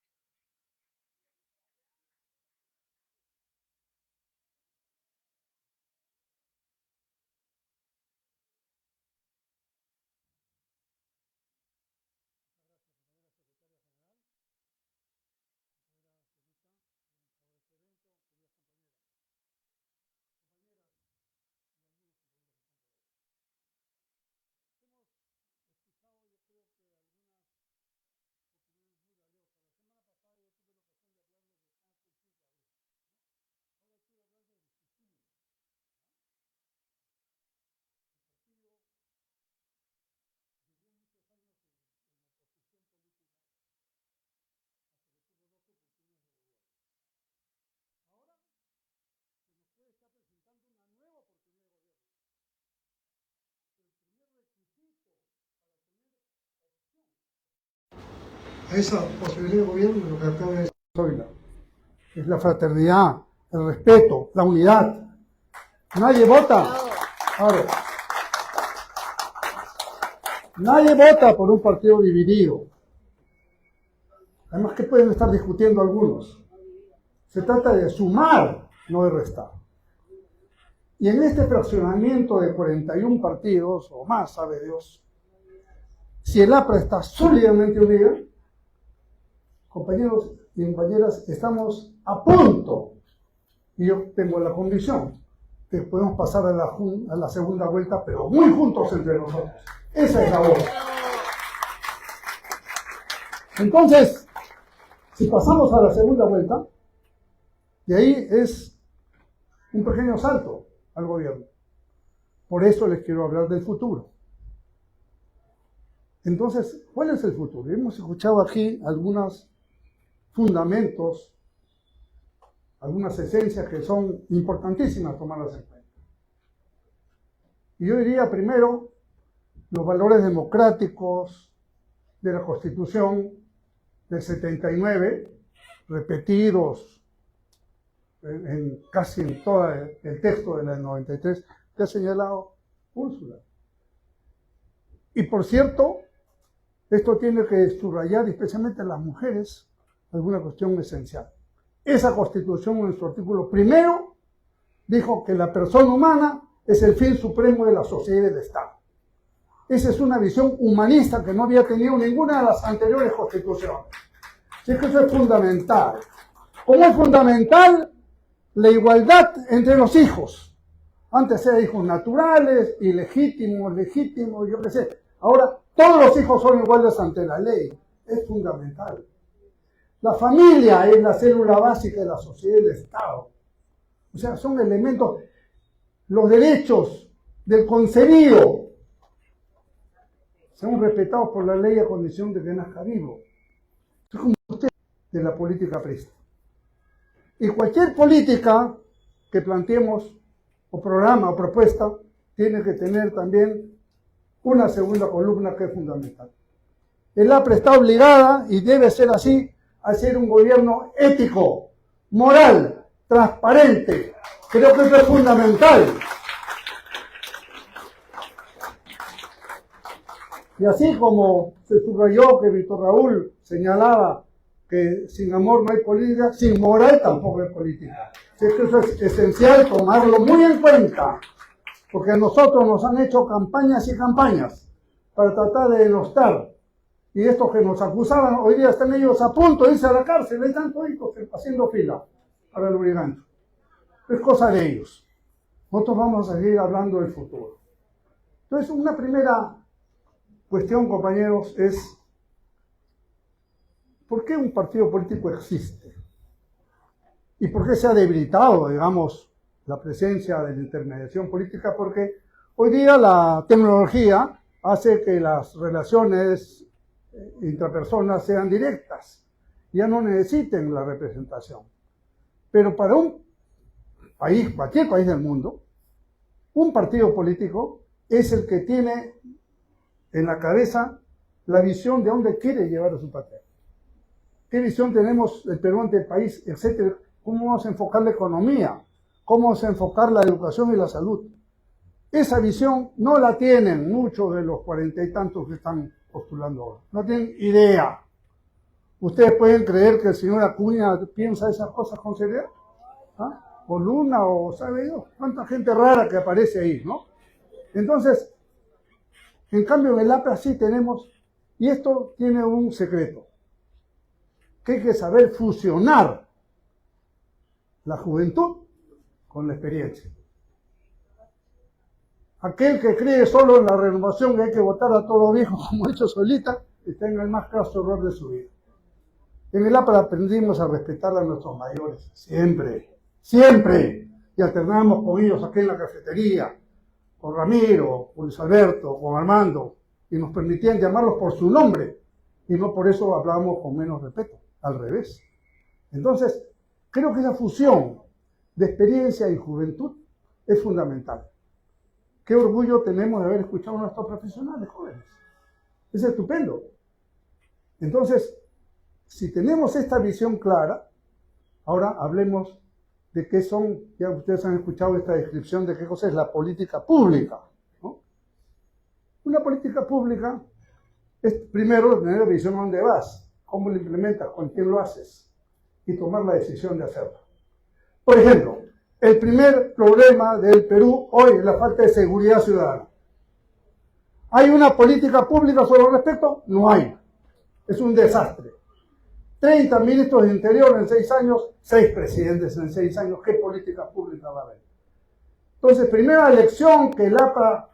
A esa posibilidad de gobierno lo que acaba de decir Zoila es la fraternidad, el respeto, la unidad. Nadie vota. Ahora, nadie vota por un partido dividido. Además, ¿qué pueden estar discutiendo algunos? Se trata de sumar, no de restar. Y en este fraccionamiento de 41 partidos, o más, sabe Dios, si el APRA está sólidamente unida, compañeros y compañeras, estamos a punto, y yo tengo la convicción, que podemos pasar a la segunda vuelta, pero muy juntos entre nosotros. Esa es la voz. Entonces, si pasamos a la segunda vuelta, y ahí es un pequeño salto al gobierno. Por eso les quiero hablar del futuro. Entonces, ¿cuál es el futuro? Hemos escuchado aquí algunos fundamentos, algunas esencias que son importantísimas tomarlas en cuenta. Y yo diría primero los valores democráticos de la Constitución del 79, repetidos casi en todo el texto de la 93, que ha señalado Úrsula. Y por cierto, esto tiene que subrayar especialmente a las mujeres alguna cuestión esencial. Esa Constitución en su artículo primero dijo que la persona humana es el fin supremo de la sociedad y del Estado. Esa es una visión humanista que no había tenido ninguna de las anteriores constituciones. Así que eso es fundamental. ¿Cómo es fundamental? La igualdad entre los hijos. Antes eran hijos naturales, ilegítimos, legítimos, yo qué sé. Ahora todos los hijos son iguales ante la ley. Es fundamental. La familia es la célula básica de la sociedad y del Estado. O sea, son elementos, los derechos del concebido son respetados por la ley a condición de que nazca vivo. Es como usted de la política presta. Y cualquier política que planteemos, o programa, o propuesta, tiene que tener también una segunda columna que es fundamental. El APRA está obligada, y debe ser así, a ser un gobierno ético, moral, transparente. Creo que eso es fundamental. Y así como se subrayó que Víctor Raúl señalaba que sin amor no hay política, sin moral tampoco hay política. Así que eso es esencial tomarlo muy en cuenta, porque a nosotros nos han hecho campañas y campañas para tratar de denostar. Y estos que nos acusaban, hoy día están ellos a punto de irse a la cárcel, hay tantos hijos haciendo fila para el brigante. Es cosa de ellos. Nosotros vamos a seguir hablando del futuro. Entonces, una primera cuestión, compañeros, es ¿por qué un partido político existe? ¿Y por qué se ha debilitado, digamos, la presencia de la intermediación política? Porque hoy día la tecnología hace que las relaciones intrapersonas sean directas, ya no necesiten la representación. Pero para un país, cualquier país del mundo, un partido político es el que tiene en la cabeza la visión de dónde quiere llevar a su patria. ¿Qué visión tenemos del Perú ante el país, etcétera? ¿Cómo vamos a enfocar la economía? ¿Cómo vamos a enfocar la educación y la salud? Esa visión no la tienen muchos de los 40 y tantos que están postulando ahora. No tienen idea. ¿Ustedes pueden creer que el señor Acuña piensa esas cosas con seriedad? ¿Ah? O Luna, o sabe Dios, cuánta gente rara que aparece ahí, ¿no? Entonces, en cambio en el APRA sí tenemos, y esto tiene un secreto, que hay que saber fusionar la juventud con la experiencia. Aquel que cree solo en la renovación, que hay que votar a todos los viejos, como ha hecho Solita, está en el más craso error de su vida. En el APRA aprendimos a respetar a nuestros mayores, siempre, siempre, y alternamos con ellos aquí en la cafetería, con Ramiro, con Luis Alberto, con Armando, y nos permitían llamarlos por su nombre, y no por eso hablábamos con menos respeto, al revés. Entonces, creo que esa fusión de experiencia y juventud es fundamental. Qué orgullo tenemos de haber escuchado a nuestros profesionales jóvenes. Es estupendo. Entonces, si tenemos esta visión clara, ahora hablemos de qué son, ya ustedes han escuchado esta descripción de qué cosa es la política pública, ¿no? Una política pública es primero tener la visión a dónde vas, cómo lo implementas, con quién lo haces y tomar la decisión de hacerlo. Por ejemplo, el primer problema del Perú hoy es la falta de seguridad ciudadana. ¿Hay una política pública sobre el respecto? No hay. Es un desastre. 30 ministros de Interior en 6 años, 6 presidentes en 6 años. ¿Qué política pública va a haber? Entonces, primera lección que el APRA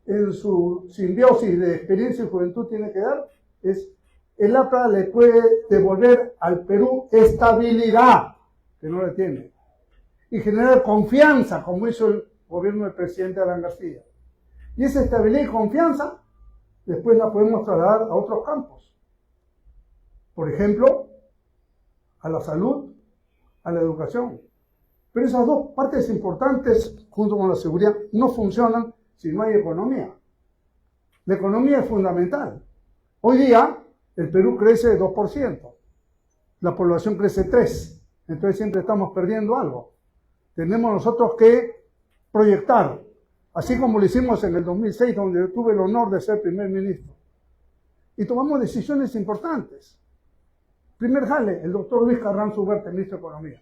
en su simbiosis de experiencia y juventud tiene que dar es el APRA le puede devolver al Perú estabilidad, que no la tiene, y generar confianza, como hizo el gobierno del presidente Alan García. Y esa estabilidad y confianza después la podemos trasladar a otros campos. Por ejemplo, a la salud, a la educación. Pero esas dos partes importantes, junto con la seguridad, no funcionan si no hay economía. La economía es fundamental. Hoy día, el Perú crece 2%. La población crece 3%. Entonces siempre estamos perdiendo algo. Tenemos nosotros que proyectar así como lo hicimos en el 2006, donde yo tuve el honor de ser primer ministro. Y tomamos decisiones importantes. Primer jale, el doctor Luis Carranzo Ugarte, ministro de Economía.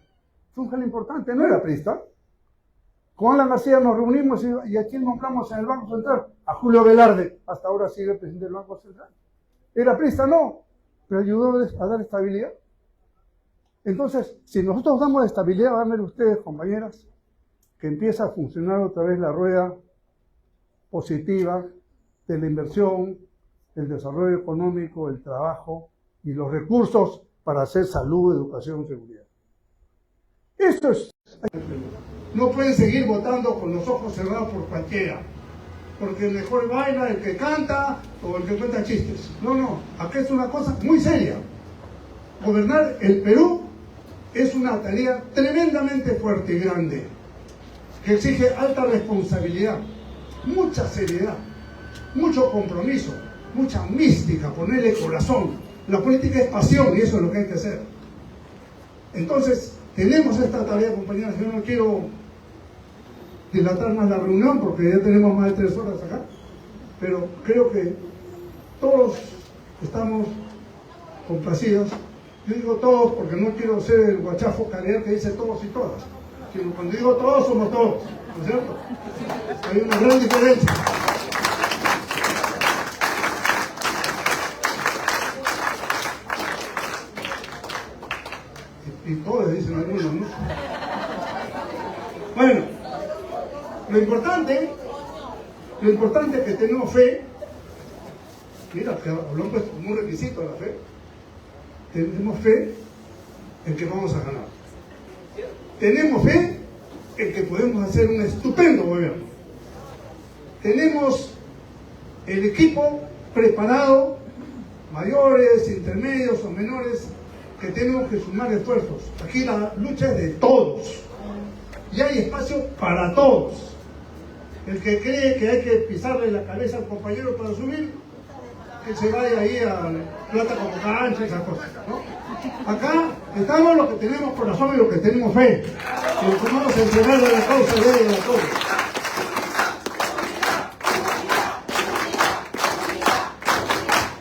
Fue un jale importante, no era priista. Con Alan García nos reunimos y ¿a quién nombramos en el Banco Central? A Julio Velarde, hasta ahora sigue presidente del Banco Central. ¿Era priista? No, pero ayudó a dar estabilidad. Entonces, si nosotros damos estabilidad, van a ver ustedes, compañeras, que empieza a funcionar otra vez la rueda positiva de la inversión, el desarrollo económico, el trabajo y los recursos para hacer salud, educación y seguridad. Esto es... No pueden seguir votando con los ojos cerrados por cualquiera, porque el mejor baila el que canta o el que cuenta chistes. No, no, acá es una cosa muy seria. Gobernar el Perú es una tarea tremendamente fuerte y grande, que exige alta responsabilidad, mucha seriedad, mucho compromiso, mucha mística, ponerle corazón. La política es pasión y eso es lo que hay que hacer. Entonces, tenemos esta tarea, compañeras. Yo no quiero dilatar más la reunión porque ya tenemos más de 3 horas acá, pero creo que todos estamos complacidos. Yo digo todos porque no quiero ser el guachafo calidad que dice todos y todas, sino cuando digo todos somos todos, ¿no es cierto? Hay una gran diferencia. Y todos dicen algunos, ¿no? Bueno, lo importante es que tenemos fe. Mira, que hablamos como un requisito de la fe. Tenemos fe en que vamos a ganar. Tenemos fe en que podemos hacer un estupendo gobierno. Tenemos el equipo preparado, mayores, intermedios o menores, que tenemos que sumar esfuerzos. Aquí la lucha es de todos. Y hay espacio para todos. El que cree que hay que pisarle la cabeza al compañero para subir, que se vaya ahí a plata como cancha y esas cosas, ¿no? Acá estamos los que tenemos corazón y los que tenemos fe. Y los que vamos a entregar a la causa de ella y a todos.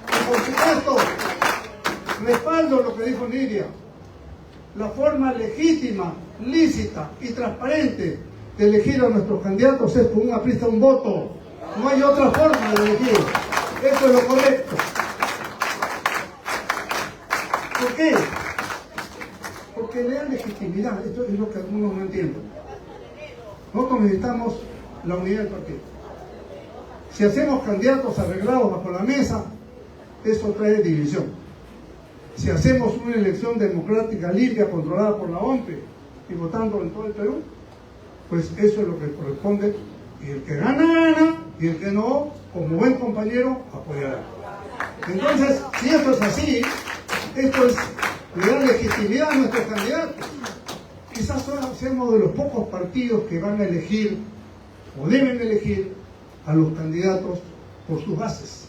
Y por supuesto, respaldo lo que dijo Nidia. La forma legítima, lícita y transparente de elegir a nuestros candidatos es con un aprista un voto. No hay otra forma de elegir. Eso es lo correcto. ¿Por qué? Porque le dan legitimidad. Esto es lo que algunos no entienden. Nosotros necesitamos la unidad del partido. Si hacemos candidatos arreglados bajo la mesa, eso trae división. Si hacemos una elección democrática, limpia, controlada por la OMPE y votando en todo el Perú, pues eso es lo que corresponde. Y el que gana, gana, y el que no, como buen compañero, apoyará. Entonces, si esto es así, esto es le da legitimidad a nuestros candidatos. Quizás seamos de los pocos partidos que van a elegir, o deben elegir, a los candidatos por sus bases.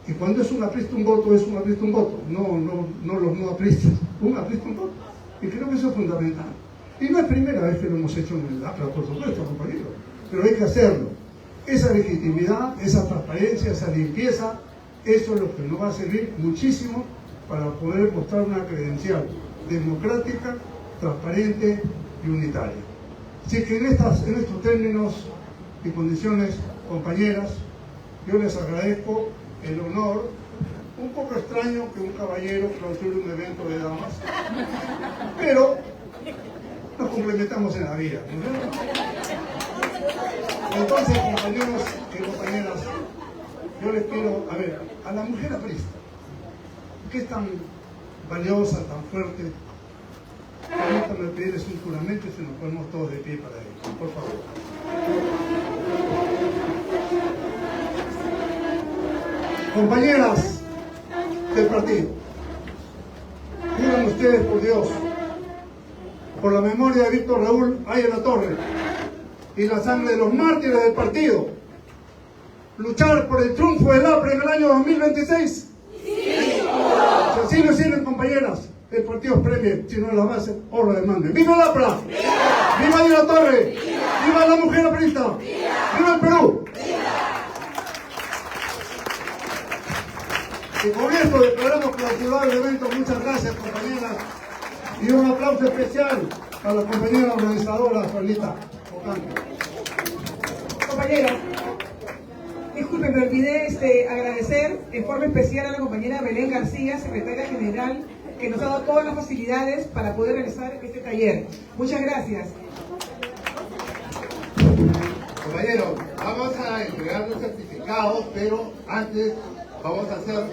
Y cuando es un aprista un voto, es un aprista un voto, no los no apristas, un aprista un voto. Y creo que eso es fundamental. Y no es primera vez que lo hemos hecho en el APRA, por supuesto, compañeros, pero hay que hacerlo. Esa legitimidad, esa transparencia, esa limpieza, eso es lo que nos va a servir muchísimo para poder mostrar una credencial democrática, transparente y unitaria. Así que en estos términos y condiciones, compañeras, yo les agradezco el honor, un poco extraño que un caballero clausure un evento de damas, pero nos complementamos en la vida, ¿no? Entonces, compañeros y compañeras, yo les quiero, a la mujer aprista, que es tan valiosa, tan fuerte, permítanme pedirles un juramento y se nos ponemos todos de pie para ello, por favor. Compañeras del partido, juran ustedes por Dios, por la memoria de Víctor Raúl Aya Torre y la sangre de los mártires del partido, luchar por el triunfo del APRA en el año 2026. Sí. Si así lo hicieron, compañeras, el partido premie, si no la base o la demanden. ¡Viva el APRA! ¡Viva Aya Torre! ¡Viva! ¡Viva la mujer aprista! ¡Viva el Perú! Y con esto declaramos clausurado el evento. Muchas gracias, compañeras. Y un aplauso especial a la compañera organizadora, Solita Ocampo. Compañeros, disculpen, me olvidé agradecer en forma especial a la compañera Belén García, secretaria general, que nos ha dado todas las facilidades para poder realizar este taller. Muchas gracias. Compañeros, vamos a entregar los certificados, pero antes vamos a hacer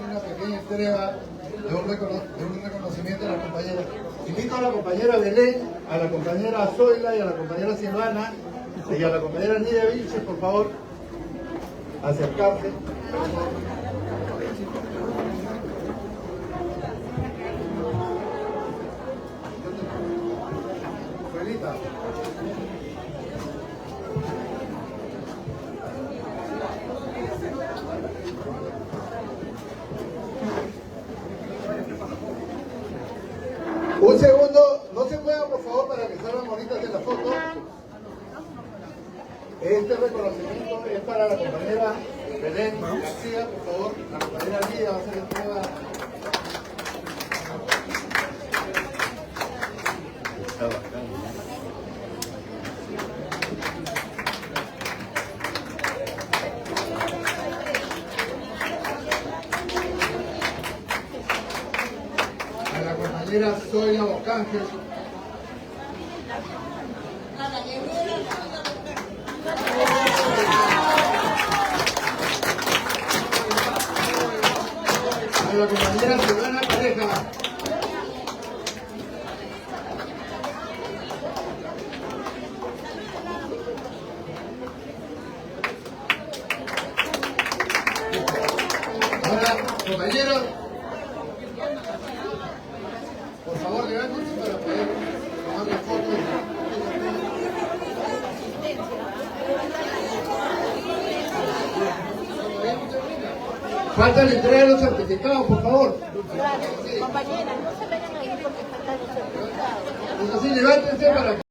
una pequeña entrega de un reconocimiento a las compañeras. Invito a la compañera Belén, a la compañera Zoila y a la compañera Silvana y a la compañera Nidia Vilches, por favor, a acercarse. Zoilita. Un segundo, no se muevan por favor para que salgan bonitas en la foto. Este reconocimiento es para la compañera Belén García, por favor. La compañera Lidia va a hacer entrega. A la compañera Zoila Bocángel. A la compañera Silvana Pareja. Ahora, compañeros, por favor, levántense para poder tomar la foto. Falta la entrega de los certificados, por favor. Compañeras, no se vengan ahí porque faltan los certificados. Entonces, levántense para que